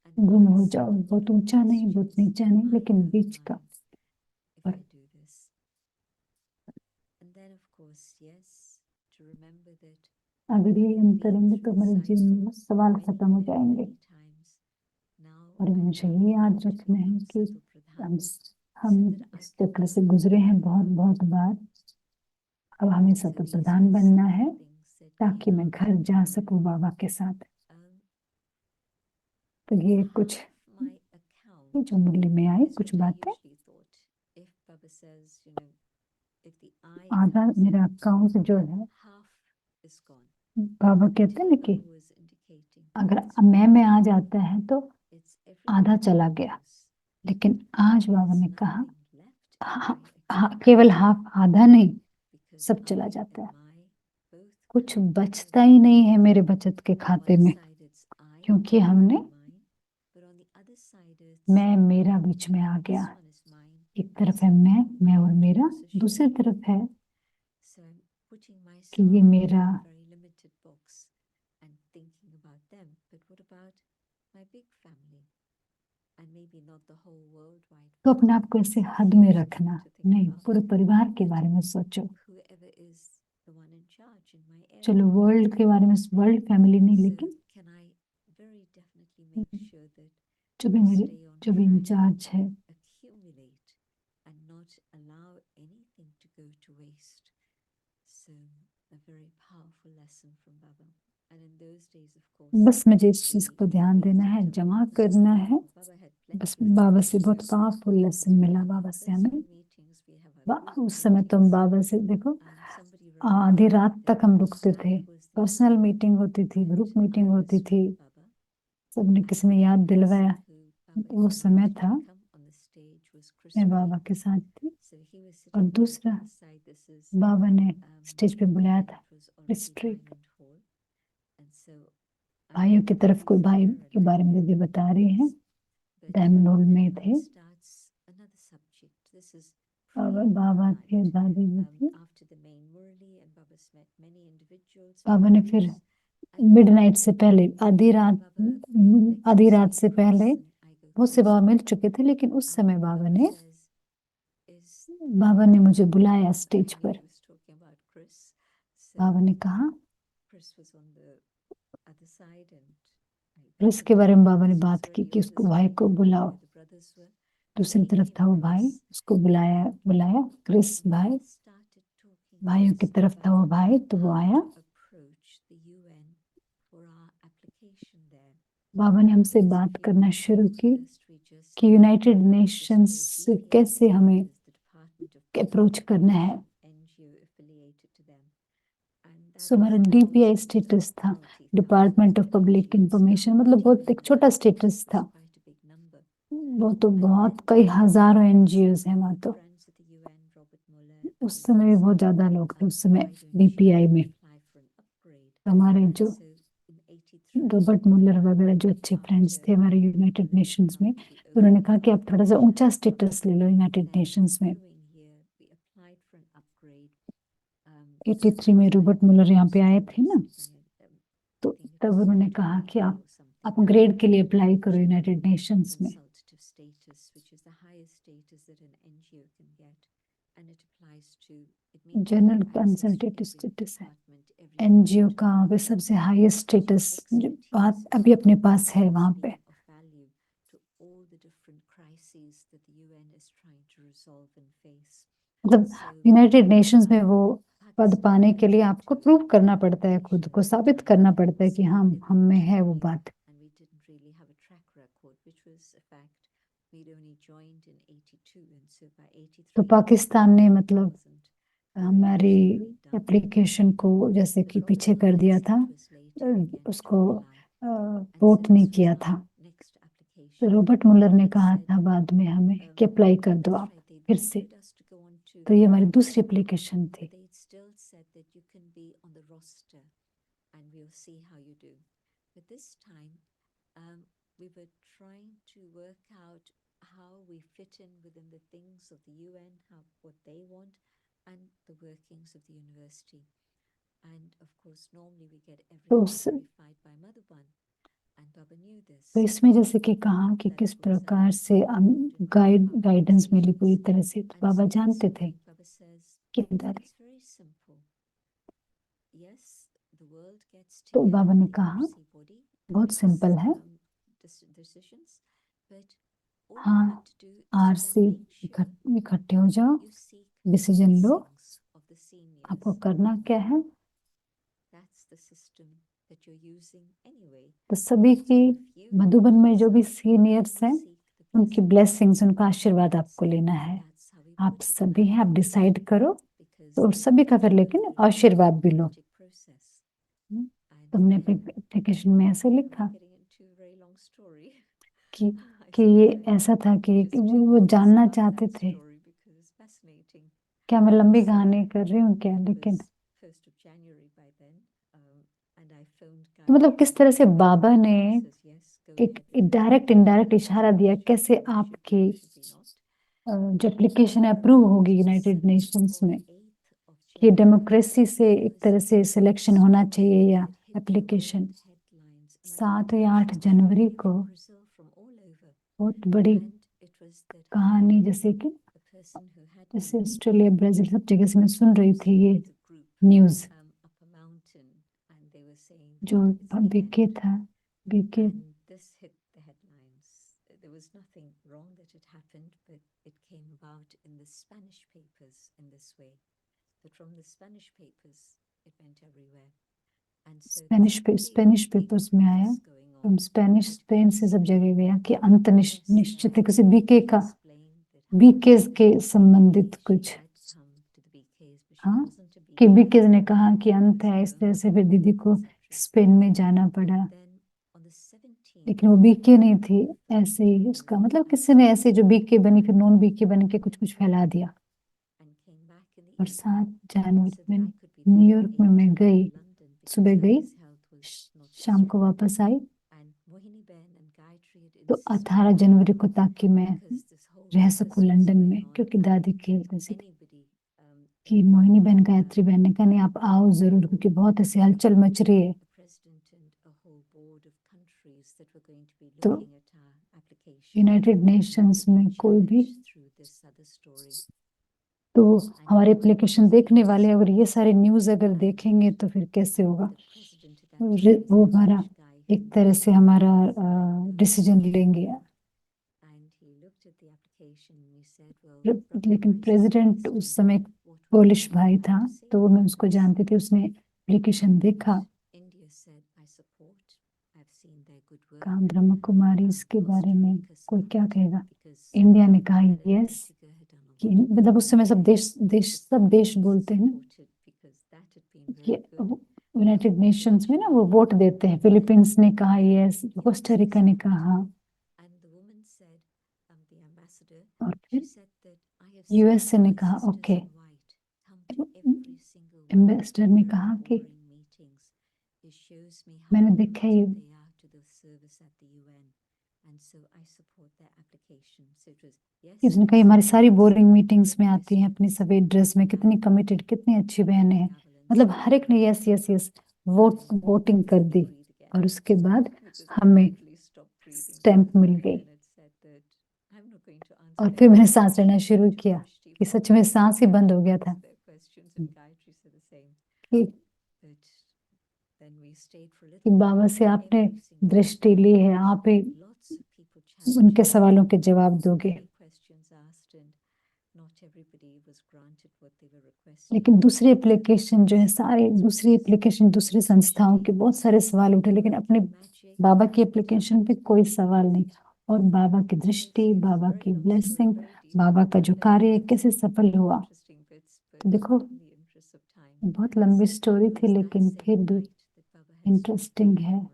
and गुम हो answer जाओ, a lot बहुत of ऊंचा नहीं बहुत questions नीचा in नहीं, my लेकिन own बीच का। mind if और I do this. And then of course, yes, to remember that अगर ये having अंतर been होंगे through तो the हमारे जीवन में cycles सवाल many, खत्म हो many, जाएंगे। many times, now और I'm मुझे now ये याद able to रखना है become कि subtle pradhan हम so that I इस can चक्र से learn गुजरे हैं बहुत how बहुत बार। अब हमें So सतत these प्रधान were बनना some of है the things that ताकि came मैं out घर from जा Baba. सकूं बाबा के साथ। Um, तो ये with कुछ half my account, जो मुरली में आई is कुछ what I बातें। usually thought. If Baba says, if the I आधा comes मेरा in, अकाउंट जो है, half is gone. Baba But कहते if हैं ना कि Baba was indicating, अगर it's मैं right, आ जाता है तो it's everything आधा in चला गया, focus. लेकिन आज बाबा There's ने कहा nothing left in my account केवल हाफ, आधा नहीं, because सब I चला जाता and है, my both कुछ come बचता together. ही नहीं है मेरे बचत के On खाते one में, side it's I क्योंकि हमने and mine, but on the other side it's मैं मेरा बीच में आ this गया। one is mine. एक तरफ This है one मैं और मेरा, also दूसरी sharing. तरफ है So I'm putting कि myself ये in मेरा। a very limited box and thinking about them. But what about my big family? And maybe not the whole worldwide तो अपने family. आप को ऐसे It's हद में easy रखना, to think नहीं about पूरे परिवार के बारे में सोचो। whoever is the one in charge in my area. चलो वर्ल्ड के बारे में, वर्ल्ड फैमिली नहीं, So लेकिन can I very definitely make sure that जो भी I मेरे, stay on जो भी track, इंचार्ज है, accumulate, and not allow anything to go to waste. So a very powerful lesson from Baba. And in those days, of course, बस मुझे इस चीज the को ध्यान easy way देना to है, do it जमा was करना है। Baba had बस plenty of बाबा time. से बहुत पावरफुल लेसन We मिला have बाबा से personal हमें। meetings, we have our group उस समय तुम meetings. बाबा से देखो, Somebody आधी reminded रात me तक that हम रुकते that थे, was the personal time meeting होती थी, that group I meeting was होती थी, with Baba. सबने किसी ने याद And the दिलवाया, person who Baba वो समय invited था to come on the stage was Chris मैं Ray. बाबा के साथ थी। So he was और sitting right दूसरा on the side. This is बाबा ने स्टेज पे बुलाया था, it was already history. Diamond Hall. And so भाइयों की तरफ कोई was भाई there के and I बारे में भी बता रही हैं, but डायमंड हॉल then में Baba थे, starts another subject. This is और बाबा थे, pre-night. दादी जी थी। After the main Murli, and Baba's met many individuals. बाबा ने फिर And मिडनाइट से पहले, आधी रात, Baba आधी next रात to से Chris पहले and I go बहुत से first. बाबा मिल चुके थे, लेकिन उस समय And बाबा Baba ने says, is बाबा ने मुझे बुलाया स्टेज clearly पर। he was talking about Chris. So बाबा ने कहा, Chris was on the other side and press के बारे में बाबा ने बात की कि उसको भाई को बुलाओ। where the brothers were. दूसरी तरफ था वो भाई, उसको बुलाया बुलाया क्रिस भाई, Started talking भाइयों की तरफ था वो भाई, तो वो how आया। to approach the UN for our application there. बाबा ने हमसे बात करना शुरू की First we just कि यूनाइटेड नेशंस this से word कैसे DPI हमें is the Department of approach करना है। NGO affiliated to them. And that सो हमारा was DPI स्टेटस था, डिपार्टमेंट ऑफ पब्लिक इंफॉर्मेशन, मतलब बहुत एक छोटा स्टेटस था। quite a big number. वो तो बहुत कई हजारों एनजीओज हैं वहाँ। तो Friends at the UN, Robert Mueller, उस समय भी बहुत ज्यादा लोग थे उस समय why don't you DPI में। apply for an upgrade? हमारे जो So in 83 रॉबर्ट मुलर वगैरह जो अच्छे फ्रेंड्स थे हमारे यूनाइटेड नेशंस में, उन्होंने कहा कि आप थोड़ा सा ऊंचा स्टेटस ले लो यूनाइटेड नेशंस में। 83 में रॉबर्ट मुलर यहाँ पे आए थे ना, तो तब उन्होंने कहा कि आप अपग्रेड के लिए अप्लाई करो यूनाइटेड नेशंस में। जनरल कंसल्टेटिव स्टेटस है एनजीओ का, वे सबसे हाईएस्ट स्टेटस जो बात अभी अपने पास है वहां पे। मतलब यूनाइटेड नेशंस में वो पद पाने के लिए आपको प्रूव करना पड़ता है, खुद को साबित करना पड़ता है कि हम में है वो बात। तो पाकिस्तान ने मतलब हमारी एप्लीकेशन को जैसे कि पीछे कर दिया था, उसको वोट नहीं किया था। तो रॉबर्ट मुलर ने कहा था बाद में हमें कि अप्लाई कर दो आप फिर से। तो ये हमारी दूसरी एप्लीकेशन थी। we were trying to work out how we fit in within the things of the UN, what they want, and the workings of the university. And of course, normally we get everything verified by Madhuban, and Baba knew this. तो इसमें जैसे कि कहा कि किस प्रकार से guidance मिली पूरी तरह से, तो बाबा जानते थे कि दादी। तो बाबा ने कहा बहुत सिंपल है, हाँ आरसी इकट्ठे हो जाओ, डिसीजन लो, आपको करना क्या है। तो सभी की मधुबन में जो भी सीनियर्स हैं उनकी ब्लेसिंग्स, उनका आशीर्वाद आपको लेना है। आप सभी हैं, आप डिसाइड करो, तो सभी का फिर लेकिन आशीर्वाद भी लो। तुमने एप्लीकेशन में ऐसे लिखा कि ये ऐसा था कि वो जानना चाहते थे। क्या मैं लंबी कहानी कर रही हूँ क्या, लेकिन तो मतलब किस तरह से बाबा ने एक डायरेक्ट इनडायरेक्ट इशारा दिया कैसे आपकी जो एप्लीकेशन अप्रूव होगी यूनाइटेड नेशंस में, ये डेमोक्रेसी से एक तरह से सिलेक्शन होना चाहिए या एप्लीकेशन। 7 या 8 जनवरी को बहुत बड़ी कहानी, जैसे कि जैसे ऑस्ट्रेलिया, ब्राजील, सब जगह से मैं सुन रही थी ये न्यूज। जो बीके था, बीके स्पेनिश पेपर्स में आया, फ्रॉम स्पेन से सब जगह गया कि अंत निश्चित है, किसी बीके के संबंधित कुछ। हाँ, कि बीकेज ने कहा कि अंत है, इस तरह से फिर दीदी को स्पेन में जाना पड़ा। लेकिन वो बीके नहीं थी, ऐसे ही उसका मतलब किसी ने ऐसे जो बीके बनी फिर नॉन बीके बन के कुछ फैला दिया। और 7 जनवरी में न्यूयॉर्क में मैं गई, सुबह गई, शाम को वापस आई। तो 18 जनवरी को, ताकि मैं रह सकूं लंदन में, क्योंकि दादी खेलते से कि मोहिनी बहन, गायत्री बहन ने कहा नहीं आप आओ जरूर, क्योंकि बहुत ऐसे हलचल मच रही है। तो यूनाइटेड नेशंस में कोई भी तो हमारे एप्लीकेशन देखने वाले अगर ये सारे न्यूज अगर देखेंगे तो फिर कैसे होगा। वो हमारा एक तरह से हमारा डिसीजन लेंगे। लेकिन प्रेसिडेंट उस समय पोलिश भाई था, तो वो मैं उसको जानती थी, उसने एप्लीकेशन देखा, कहा ब्रह्म कुमारी इसके बारे में कोई क्या कहेगा। इंडिया ने कहा यस, कि मतलब उस समय सब देश बोलते हैं कि यूनाइटेड नेशंस में ना वो वोट देते हैं। फिलीपींस ने कहा यस, कोस्टारिका ने कहा, और फिर यूएसए ने कहा ओके। एम्बेसडर ने कहा कि it shows me how मैंने देखा ये committed they are to the service at the UN, and so I support their application. So it was yes. इसने कहा हमारी सारी बोरिंग मीटिंग्स में आती हैं अपनी सफेद ड्रेस में, कितनी कमिटेड, कितनी अच्छी बहनें हैं, मतलब हर एक ने यस यस यस वोटिंग कर दी, और उसके बाद हमें स्टैंप मिल गई। और फिर मैंने सांस लेना शुरू किया कि सच में सांस ही बंद हो गया था कि बाबा से आपने दृष्टि ली है, आप ही उनके सवालों के जवाब दोगे। लेकिन दूसरी एप्लीकेशन जो है, सारी दूसरी एप्लीकेशन, दूसरी संस्थाओं के बहुत सारे सवाल उठे, लेकिन अपने बाबा की एप्लीकेशन पे कोई सवाल नहीं। और बाबा की दृष्टि, बाबा की ब्लेसिंग, बाबा का जो कार्य कैसे सफल हुआ। तो देखो बहुत लंबी स्टोरी थी, लेकिन फिर भी इंटरेस्टिंग है।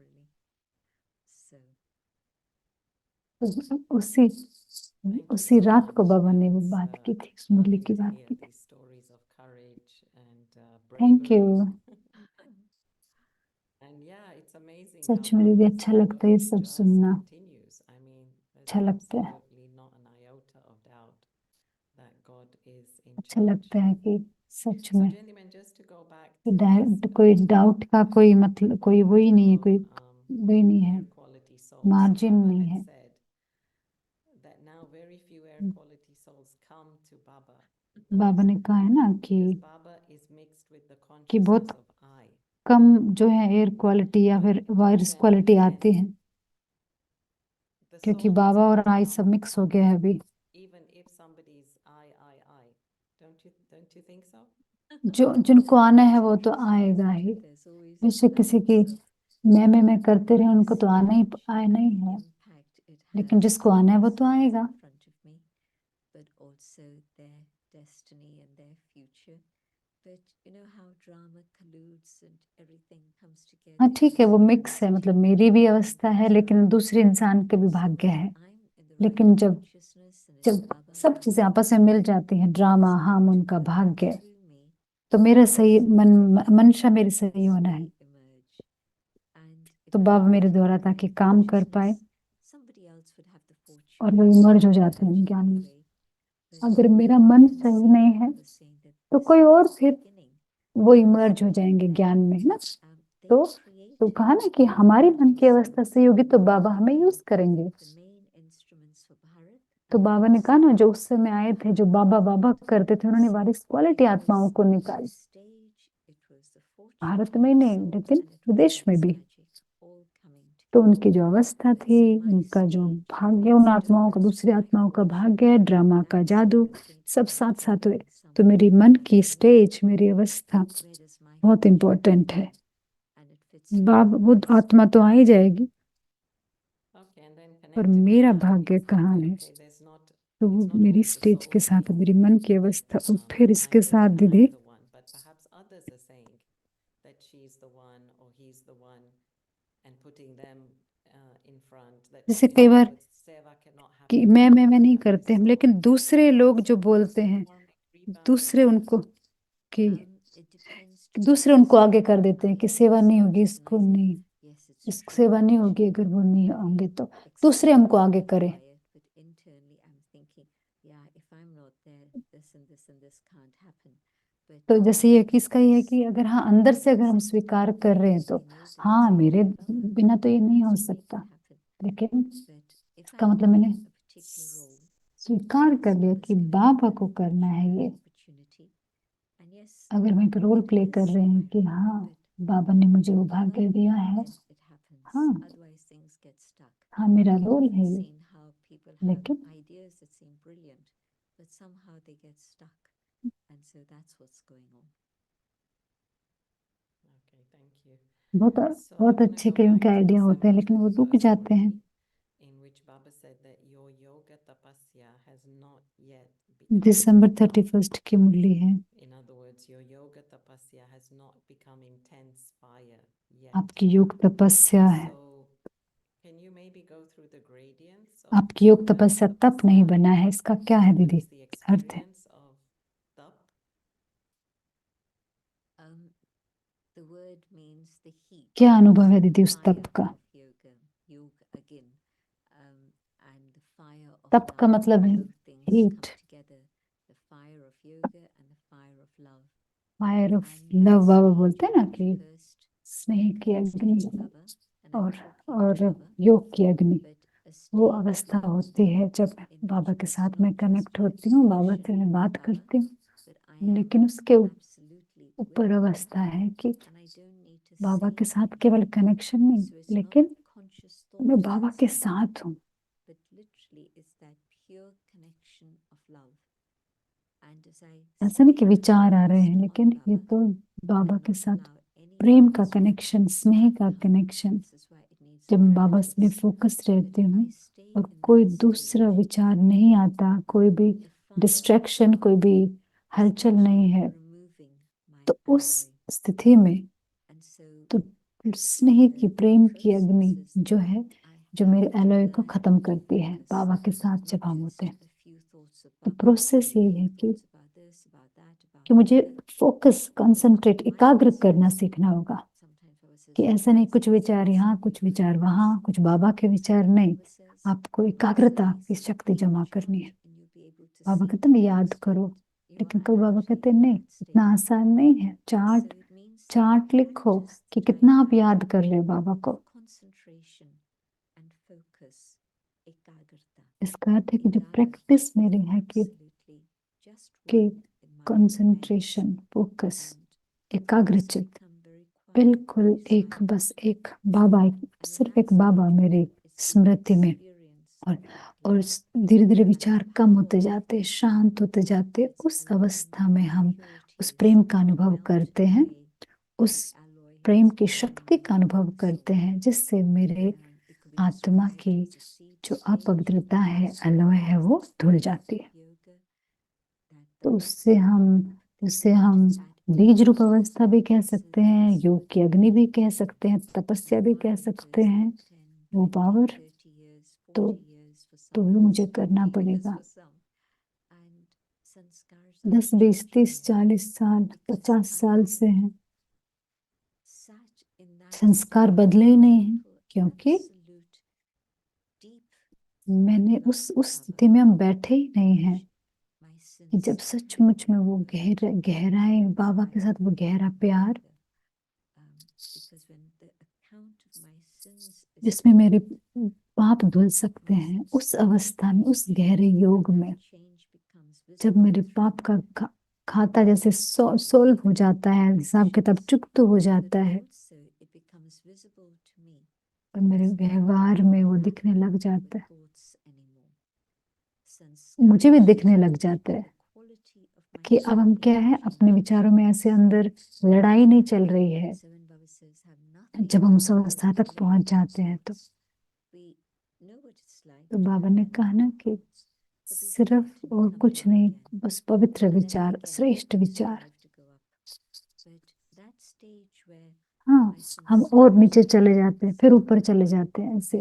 उसी रात को बाबा ने वो बात की थी, उस मुरली की बात की थी। Thank you. सच में दीदी अच्छा लगता है ये सब सुनना, अच्छा लगता है। अच्छा लगता है कि सच में कोई डाउट का कोई मतलब कोई वही नहीं है, कोई वही नहीं है, मार्जिन नहीं है। बाबा ने कहा है ना कि बहुत कम जो है एयर क्वालिटी या फिर वायरस क्वालिटी आती है, क्योंकि बाबा और आई सब मिक्स हो गया है अभी। जो जिनको आना है वो तो आएगा ही, बेशक किसी की मैं करते रहे, उनको तो आना ही है, लेकिन जिसको आना है वो तो आएगा। हाँ ठीक है, वो मिक्स है, मतलब मेरी भी अवस्था है, लेकिन दूसरे इंसान के भी भाग्य है। लेकिन जब जब सब चीजें आपस में मिल जाती हैं, ड्रामा, हम, उनका भाग्य, तो मेरा सही मंशा मेरी सही होना है। तो बाबा मेरे द्वारा ताकि काम कर पाए, और वो इमर्ज हो जाते हैं ज्ञान में। अगर मेरा मन सही नहीं है तो कोई और फिर वो इमर्ज हो जाएंगे ज्ञान में, है ना। तो कहा ना कि हमारी मन की अवस्था सही होगी तो बाबा हमें यूज करेंगे। तो बाबा ने कहा ना, जो उस समय आए थे, जो बाबा बाबा करते थे, उन्होंने वारिस क्वालिटी आत्माओं को निकाली, भारत में नहीं लेकिन विदेश में भी। तो उनकी जो अवस्था थी, उनका जो भाग्य, उन आत्माओं का, दूसरी आत्माओं का भाग्य, ड्रामा का जादू, सब साथ साथ हुए। तो मेरी मन की स्टेज, मेरी अवस्था बहुत इंपॉर्टेंट है। बाब वो आत्मा तो आ ही जाएगी, पर मेरा भाग्य कहाँ है, तो वो मेरी स्टेज के साथ, मेरी मन की अवस्था, और फिर इसके साथ दीदी जैसे कई बार कि मैं नहीं करते हम, लेकिन दूसरे लोग जो बोलते हैं, दूसरे उनको आगे कर देते हैं कि सेवा नहीं होगी, इसको नहीं, इस सेवा नहीं होगी अगर वो नहीं होंगे, तो दूसरे हमको आगे करें। तो जैसे ये किसका ये है कि अगर हाँ अंदर से अगर हम स्वीकार कर रहे हैं, तो हाँ मेरे बिना तो ये नहीं हो सकता, लेकिन इसका मतलब मैंने स्वीकार कर लिया कि बाबा को करना है ये। अगर मैं एक रोल प्ले कर रही हूँ कि हाँ बाबा ने मुझे वो भाग्य दिया है, हाँ हाँ मेरा रोल है ये, लेकिन बहुत अच्छे कई उनके आइडिया होते हैं, लेकिन वो रुक जाते हैं। दिसंबर 31 की मुरली है। आपकी योग तपस्या है, आपकी योग तपस्या तप नहीं बना है, इसका क्या है दीदी अर्थ है? क्या अनुभव है दीदी उस तप का? तप का मतलब है हीट, फायर ऑफ लव। बाबा बोलते हैं ना कि स्नेह की अग्नि और योग की अग्नि, वो अवस्था होती है जब बाबा के साथ मैं कनेक्ट होती हूँ, बाबा से मैं बात करती हूँ। लेकिन उसके ऊपर अवस्था है कि बाबा के साथ केवल कनेक्शन नहीं, लेकिन मैं बाबा के साथ हूँ। ऐसा नहीं कि विचार आ रहे हैं, लेकिन ये तो बाबा के साथ प्रेम का कनेक्शन, स्नेह का कनेक्शन। जब मैं बाबा में फोकस रहती हूँ और कोई दूसरा विचार नहीं आता, कोई भी डिस्ट्रैक्शन, कोई भी हलचल नहीं है, तो उस स्थिति में तो स्नेह की, प्रेम की अग्नि जो है, जो मेरे एलॉय को खत्म करती है बाबा के साथ जब हम होते हैं। तो प्रोसेस यही है कि मुझे फोकस, कंसंट्रेट, एकाग्र करना सीखना होगा। कि ऐसा नहीं कुछ विचार यहाँ, कुछ विचार वहां, कुछ बाबा के विचार नहीं। आपको एकाग्रता की शक्ति जमा करनी है। बाबा कहते हैं याद करो, लेकिन कभी बाबा कहते नहीं, इतना आसान नहीं है। चार्ट चार्ट लिखो कि कितना आप याद कर रहे हो बाबा को। इसका अर्थ है कि जो प्रैक्टिस मेरी है कि कंसंट्रेशन, फोकस, एकाग्रचित, बिल्कुल एक, बस एक बाबा, सिर्फ एक बाबा मेरी स्मृति में। और धीरे धीरे विचार कम होते जाते, शांत होते जाते। उस अवस्था में हम उस प्रेम का अनुभव करते हैं, उस प्रेम की शक्ति का अनुभव करते हैं, जिससे मेरे आत्मा की जो अपवित्रता है, अलॉय है, वो धुल जाती है। तो उससे हम बीज रूप अवस्था भी कह सकते हैं, योग की अग्नि भी कह सकते हैं, तपस्या भी कह सकते हैं। वो पावर तो भी मुझे करना पड़ेगा। 10, 20, 30, 40 साल, 50 साल से हैं, संस्कार बदले ही नहीं है, क्योंकि मैंने उस स्थिति में हम बैठे ही नहीं हैं कि जब सचमुच में वो गहराई बाबा के साथ, वो गहरा प्यार जिसमें मेरे पाप धुल सकते हैं, उस अवस्था में, उस गहरे योग में, जब मेरे पाप का खाता जैसे सोल्व हो जाता है, हिसाब किताब चुकता हो जाता है, और मेरे व्यवहार में वो दिखने लग जाता है, मुझे भी दिखने लग जाता है कि अब हम क्या है, अपने विचारों में ऐसे अंदर लड़ाई नहीं चल रही है। जब हम उस अवस्था तक पहुंच जाते हैं तो बाबा ने कहा ना कि सिर्फ और कुछ नहीं, बस पवित्र विचार, श्रेष्ठ विचार। हाँ, हम और नीचे चले जाते हैं, फिर ऊपर चले जाते हैं, ऐसे।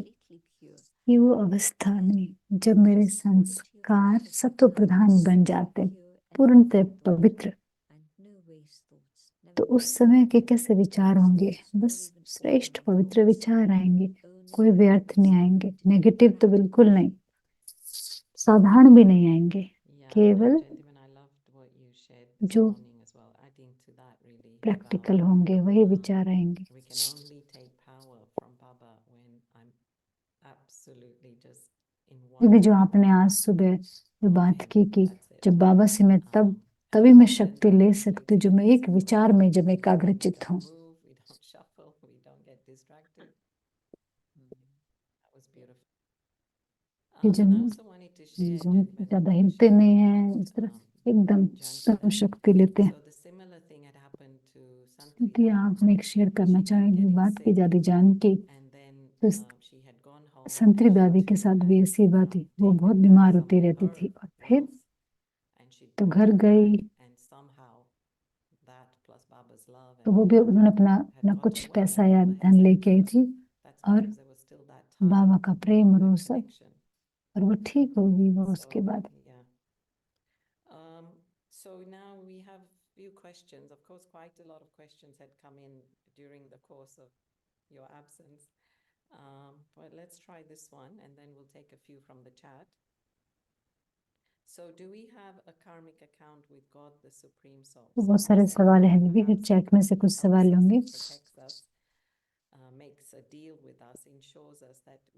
ये वो अवस्था नहीं जब मेरे संस्कार सत्व प्रधान बन जाते हैं, पूर्णतः पवित्र। तो उस समय के कैसे विचार होंगे? बस श्रेष्ठ पवित्र विचार आएंगे, कोई व्यर्थ नहीं आएंगे, नेगेटिव तो बिल्कुल नहीं, साधारण भी नहीं आएंगे, केवल जो प्रैक्टिकल होंगे वही विचार आएंगे। दीदी, जो आपने आज सुबह जो बात की कि जब बाबा से मैं तभी मैं शक्ति ले सकती हूँ, जो मैं एक विचार में जब एकाग्रचित हूँ। कि जब ज्यादा हिलते नहीं हैं, इस तरह एकदम शक्ति लेते हैं। क्योंकि आप में एक शेयर करना चाहेंगे बात की दादी जानकी, तो संतरी दादी के साथ भी ऐसी बात ही, वो बहुत बीमार होती रहती थी, और फिर तो घर गई, तो वो भी उन्होंने अपना कुछ पैसा या धन लेके आई थी, और बाबा का प्रेम और वो सब, और वो ठीक हो गई वो उसके बाद। few questions. Of course, quite a lot of questions had come in during the course of your absence. But let's try this one, and then we'll take a few from the chat. So, do we have a karmic account with God, the Supreme Soul? तो बहुत सारे सवाल हैं दीदी, फिर chat में से कुछ सवाल होंगे।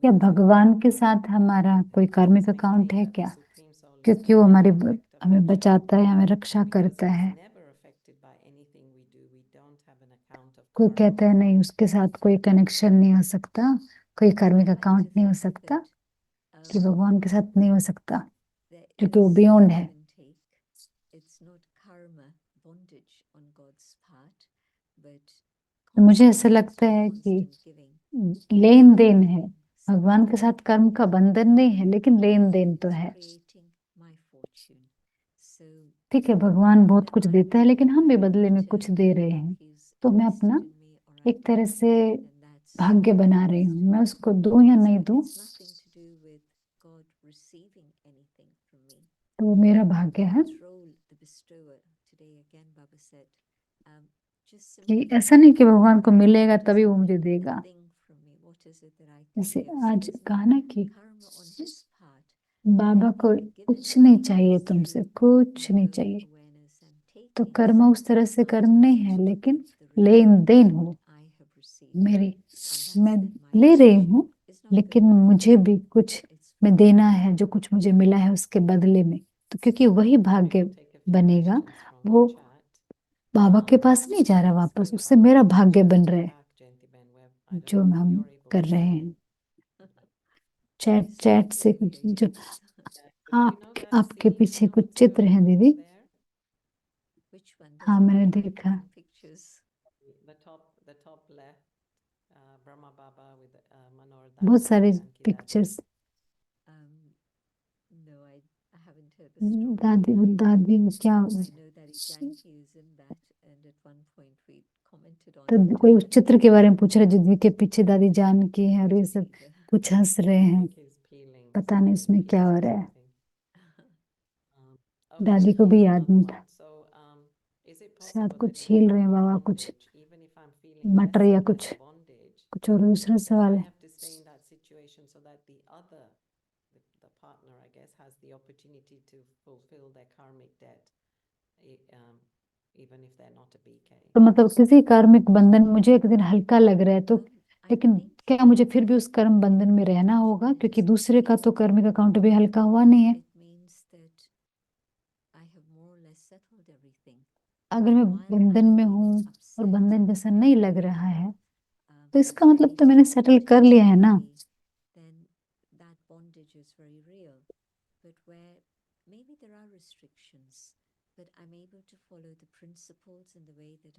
क्या भगवान के साथ हमारा कोई कार्मिक अकाउंट है क्या? क्योंकि वो हमें बचाता है, हमें रक्षा करता है। कोई कहता है नहीं, उसके साथ कोई कनेक्शन नहीं हो सकता, कोई कार्मिक अकाउंट नहीं हो सकता, कि भगवान के साथ नहीं हो सकता क्योंकि वो बियॉन्ड है। तो मुझे ऐसा लगता है कि लेन देन है, भगवान के साथ कर्म का बंधन नहीं है, लेकिन लेन देन तो है। ठीक है, भगवान बहुत कुछ देता है, लेकिन हम भी बदले में कुछ दे रहे हैं, तो मैं अपना एक तरह से भाग्य बना रही हूँ। मैं उसको दूं या नहीं दूं, तो वो मेरा भाग्य है। कि ऐसा नहीं कि भगवान को मिलेगा तभी वो मुझे देगा। जैसे आज कहा ना कि बाबा को कुछ नहीं चाहिए, तुमसे कुछ नहीं चाहिए, तो कर्म उस तरह से कर्म नहीं है, लेकिन लेन देन हो मेरी, मैं ले रही हूँ, लेकिन मुझे भी कुछ में देना है, जो कुछ मुझे मिला है उसके बदले में। तो क्योंकि वही भाग्य बनेगा, वो बाबा के पास नहीं जा रहा वापस, उससे मेरा भाग्य बन रहा है जो हम कर रहे हैं। चैट से जो आपके पीछे कुछ चित्र हैं दीदी। हाँ, मैंने देखा। बहुत सारे पिक्चर्स। दादी क्या, तो कोई उस चित्र के बारे में पूछ रहा है जिसके पीछे दादी जानकी है, और ये सब कुछ हंस रहे हैं, पता नहीं उसमें क्या हो रहा है। दादी को भी याद नहीं था, शायद कुछ छील रहे हैं बाबा, कुछ मटर या कुछ और। दूसरा सवाल है, तो मतलब किसी कार्मिक बंधन मुझे एक दिन हल्का लग रहा है, तो लेकिन क्या मुझे फिर भी उस कर्म बंधन में रहना होगा? क्योंकि दूसरे का तो कार्मिक अकाउंट भी हल्का हुआ नहीं है। अगर मैं बंधन में हूँ और बंधन जैसा नहीं लग रहा है, तो इसका मतलब तो मैंने सेटल कर लिया है ना।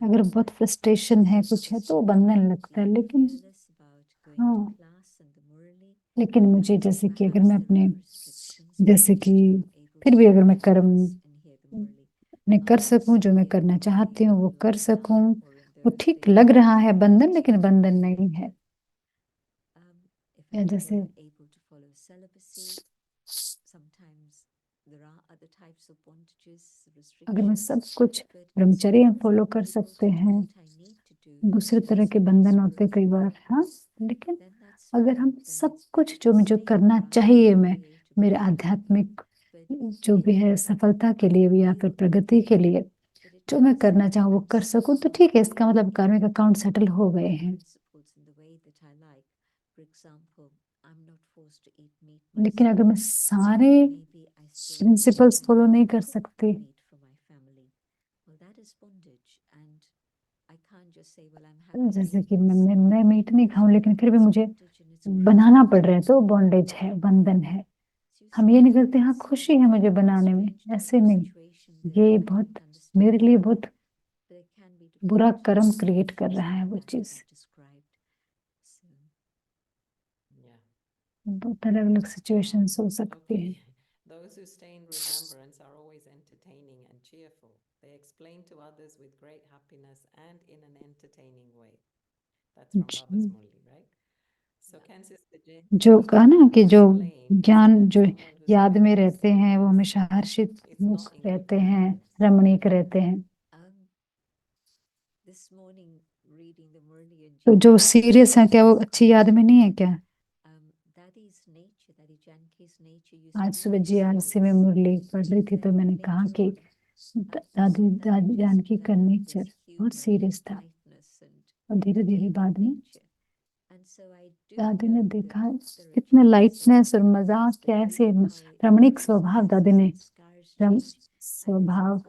अगर बहुत फ्रस्ट्रेशन है, कुछ है, तो बंधन लगता है, लेकिन हाँ, लेकिन मुझे जैसे कि अगर मैं अपने, जैसे कि फिर भी अगर मैं कर्म मैं कर सकूं, जो मैं करना चाहती हूँ वो कर सकूं, वो ठीक लग रहा है बंधन, लेकिन बंधन नहीं है। या जैसे अगर मैं सब कुछ ब्रह्मचर्य फॉलो कर सकते हैं, दूसरे तरह के बंधन होते कई बार, हाँ, लेकिन अगर हम सब कुछ जो मुझे करना चाहिए, मैं मेरे आध्यात्मिक जो भी है सफलता के लिए या फिर प्रगति के लिए जो मैं करना चाहूँ वो कर सकूं, तो ठीक है, इसका मतलब कार्मिक अकाउंट सेटल हो गए हैं। लेकिन अगर मैं सारे प्रिंसिपल्स फॉलो नहीं कर सकती, जैसे कि मैं मीट नहीं खाऊं, लेकिन फिर भी मुझे बनाना पड़ रहा है, तो बॉन्डेज है, बंधन है। हम ये नहीं करते हाँ खुशी है मुझे बनाने में, ऐसे नहीं, ये बहुत मेरे लिए बहुत बुरा कर्म क्रिएट कर रहा है वो चीज। बहुत अलग अलग सिचुएशंस हो सकती है। Those who stay in remembrance are always entertaining and cheerful. They explain to others with great happiness and in an entertaining way. That's from Baba's Murli, right? So can Sister Jayanti जो कहा ना कि जो explain ज्ञान that जो someone who's याद में practiced रहते हैं वो this हमेशा हर्षित is not मुख in रहते remembrance? हैं, रमणीक रहते हैं। तो जो सीरियस है क्या वो अच्छी याद में नहीं है क्या? Dadi's nature, Dadi Janki's nature used आज to सुबह be जीआरसी में serious. मुरली पढ़ रही थी तो मैंने कहा कि दादी दादी जानकी का नेचर बहुत सीरियस था और धीरे धीरे बाद में दादी ने देखा कितने लाइटनेस और मजाक कैसे रमणीक स्वभाव दादी ने स्वभाव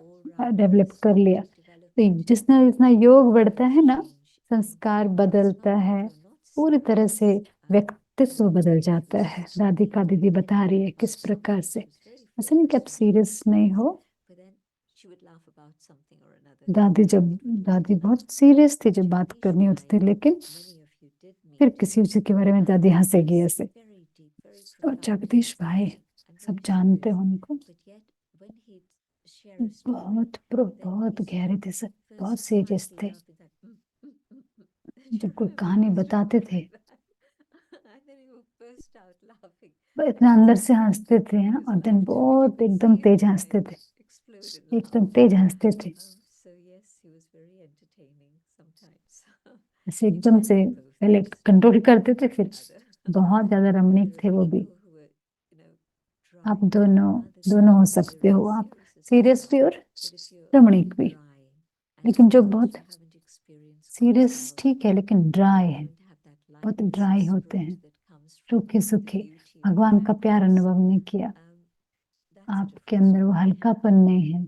डेवलप कर लिया। तो जिसना जितना योग बढ़ता है ना, संस्कार बदलता है, पूरी तरह से व्यक्तित्व बदल जाता है। दादी का दीदी बता रही है किस प्रकार से। ऐसा नहीं कि आप सीरियस नहीं हो। दादी बहुत सीरियस थी जब बात करनी होती थी, लेकिन फिर किसी चीज के बारे में दादी हंसेगी ऐसे। और जगदीश भाई, सब जानते हो उनको, बहुत गहरे थे, सब बहुत सीरियस थे। जब कोई कहानी बताते थे इतना अंदर से हंसते थे और दिन बहुत एकदम तेज हंसते थे, एकदम तेज हंसते थे। ऐसे एकदम से पहले कंट्रोल करते थे, फिर बहुत ज्यादा रमणीक थे वो भी। आप दोनों दोनों हो सकते हो, आप सीरियस भी और रमणीक भी। लेकिन जो बहुत सीरियस ठीक है लेकिन ड्राई है, बहुत ड्राई होते हैं, सूखे सूखे, भगवान का प्यार अनुभव नहीं किया, आपके अंदर वो हल्कापन नहीं है,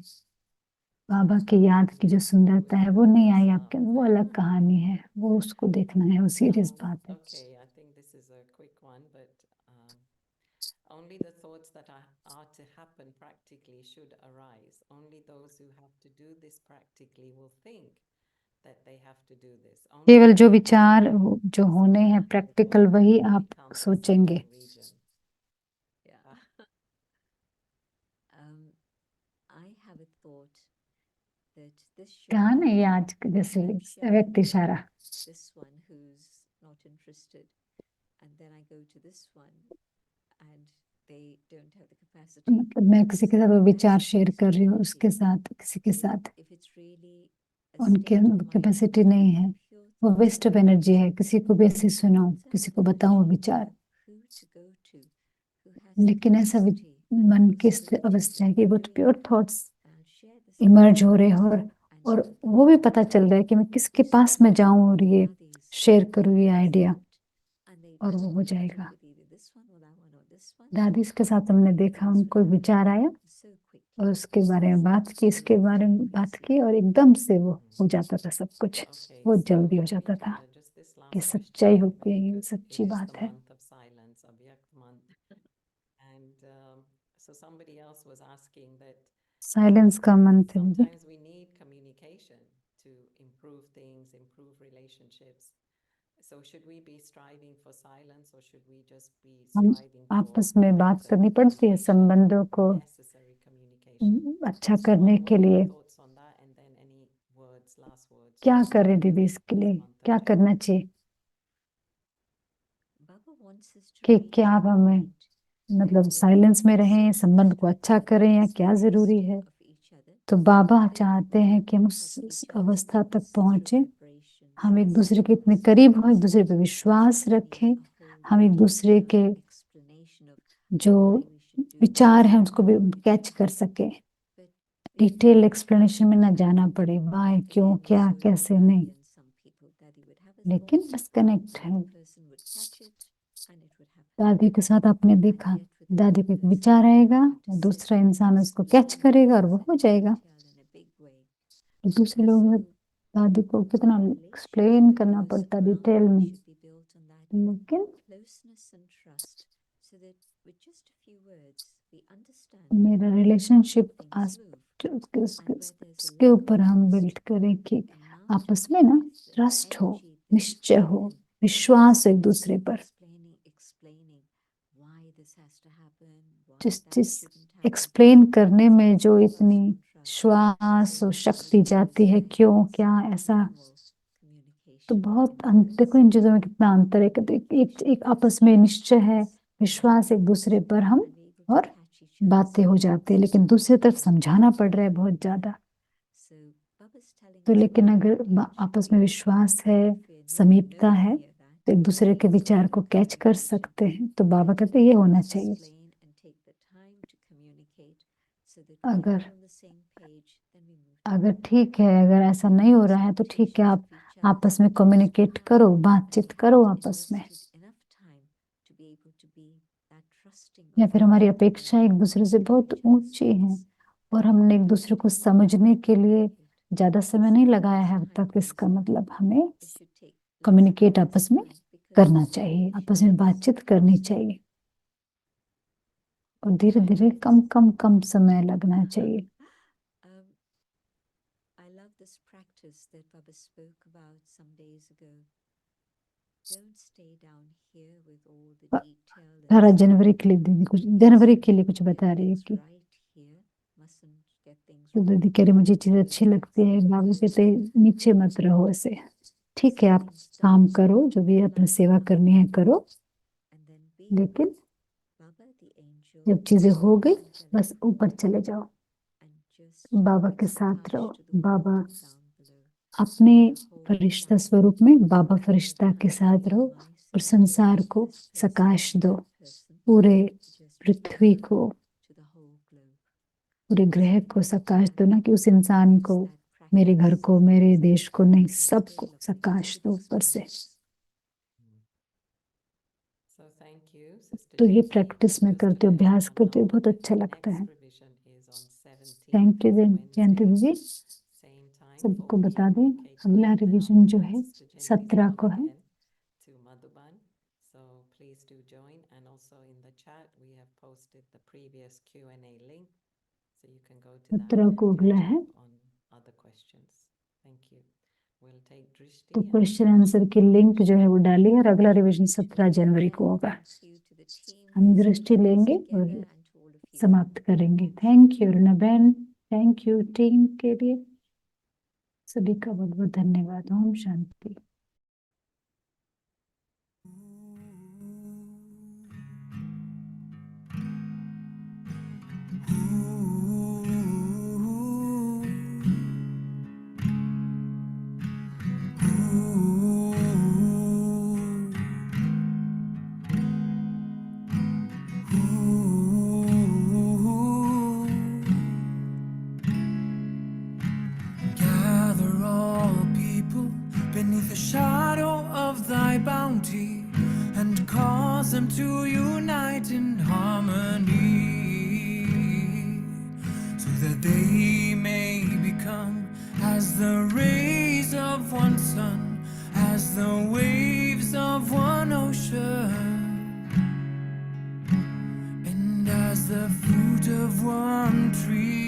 बाबा की याद की जो सुंदरता है वो नहीं आई आपके अंदर, वो अलग कहानी है, वो उसको देखना है, वो सीरियस बात है। Okay, I think this is a quick one, but only the thoughts that are to happen practically should arise. Only those who have to do this practically will think that they have to do this. केवल जो विचार जो होने हैं practical वही आप सोचेंगे। कहा ना ये आज जैसे व्यक्ति इशारा, मतलब मैं किसी के साथ वो विचार शेयर कर रही हूँ, उसके साथ किसी के साथ उनके कैपेसिटी नहीं है, वो वेस्ट ऑफ एनर्जी है। किसी को भी ऐसे सुनाऊं, किसी को बताऊं वो विचार, लेकिन ऐसा मन की अवस्था है कि वो प्योर थॉट्स इमर्ज हो रहे हो, और वो भी पता चल रहा है कि मैं किसके पास में जाऊं और ये शेयर करूं ये आइडिया, और वो हो जाएगा। दादी के साथ हमने देखा, उनको विचार आया और उसके बारे में बात की, इसके बारे में बात की, और एकदम से वो हो जाता था, सब कुछ बहुत जल्दी हो जाता था कि सच्चाई होती है, ये सच्ची बात है। So somebody else was asking that silence का मंत्र है। sometimes we need communication to improve things, improve relationships. So should we be striving for silence or should we just be हम striving for आपस में बात करनी पड़ती है संबंधों को necessary communication? अच्छा करने के What are लिए। your thoughts on that? And then any words, last words? क्या करें दीदी इसके लिए, क्या करना चाहिए कि क्या आप हमें मतलब साइलेंस में रहें, संबंध को अच्छा करें, या क्या जरूरी है? तो बाबा चाहते हैं कि हम उस अवस्था तक पहुंचे, हम एक दूसरे के इतने करीब हों, एक दूसरे पे विश्वास रखें, हम एक दूसरे के जो विचार हैं उसको भी कैच कर सके, डिटेल एक्सप्लेनेशन में ना जाना पड़े, वाई, क्यों, क्या, कैसे, नहीं, लेकिन बस कनेक्ट है। दादी के साथ आपने देखा, दादी को एक विचार आएगा, दूसरा इंसान उसको कैच करेगा और वो हो जाएगा। दूसरे लोग दादी को कितना एक्सप्लेन करना पड़ता डिटेल में, लेकिन मेरा रिलेशनशिप उसके ऊपर हम बिल्ड करें कि आपस में ना ट्रस्ट हो, निश्चय हो, विश्वास हो एक दूसरे पर। जिस एक्सप्लेन करने में जो इतनी श्वास और शक्ति जाती है, क्यों, क्या, ऐसा, तो बहुत देखो इन चीजों में कितना अंतर है। एक आपस में निश्चय है, विश्वास एक दूसरे पर हम, और बातें हो जाती है, लेकिन दूसरी तरफ समझाना पड़ रहा है बहुत ज्यादा। तो लेकिन अगर आपस में विश्वास है, समीपता है तो एक दूसरे के विचार को कैच कर सकते हैं। तो बाबा कहते हैं ये होना चाहिए। अगर अगर ठीक है, अगर ऐसा नहीं हो रहा है तो ठीक है, आप आपस में कम्युनिकेट करो, बातचीत करो आपस में। या फिर हमारी अपेक्षा एक दूसरे से बहुत ऊंची है और हमने एक दूसरे को समझने के लिए ज्यादा समय नहीं लगाया है अब तक। इसका मतलब हमें कम्युनिकेट आपस में करना चाहिए, आपस में बातचीत करनी चाहिए और धीरे धीरे कम कम कम समय लगना चाहिए। I love this practice that Baba spoke about some days ago. Don't stay down here with all the detail. 18 जनवरी के लिए दीदी कुछ बता रही है कि तो दीदी कह रही मुझे चीज अच्छी लगती है, बाबू कहते नीचे मत रहो ऐसे। ठीक है, आप काम करो, जो भी अपनी सेवा करनी है करो, लेकिन जब चीजें हो गई बस ऊपर चले जाओ, बाबा के साथ रहो। बाबा अपने फरिश्ता स्वरूप में, बाबा फरिश्ता के साथ रहो और संसार को सकाश दो, पूरे पृथ्वी को, पूरे ग्रह को सकाश दो। ना कि उस इंसान को, मेरे घर को, मेरे देश को नहीं, सबको सकाश दो ऊपर से। तो ये प्रैक्टिस में करते हो, अभ्यास करते हो, बहुत अच्छा लगता है। थैंक यू जयंती दीदी। सबको बता दें अगला रिवीजन जो है 17 को है। So please do join, and also in the chat we have posted the previous Q&A link, so you can go to that 17 को and अगला catch है। up on other questions. Thank you. We'll take Drishti. तो question answer की link जो है वो डाली और अगला रिवीजन 17 जनवरी को होगा। हम दृष्टि लेंगे और समाप्त करेंगे। थैंक यू रुना बहन, थैंक यू टीम के लिए, सभी का बहुत बहुत धन्यवाद। Om Shanti. Gather all people beneath the shadow of thy bounty, and cause them to unite in harmony, so that they may become as the rays of one sun, as the waves of one ocean, and as the fruit of one tree.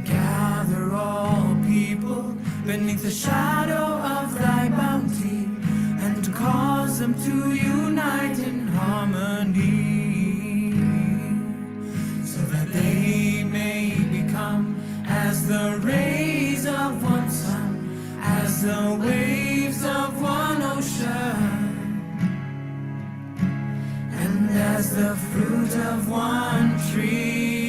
Gather all people beneath the shadow of thy bounty, and cause them to unite in harmony, so that they may become as the rays of one sun, as the waves of one ocean, and as the fruit of one tree.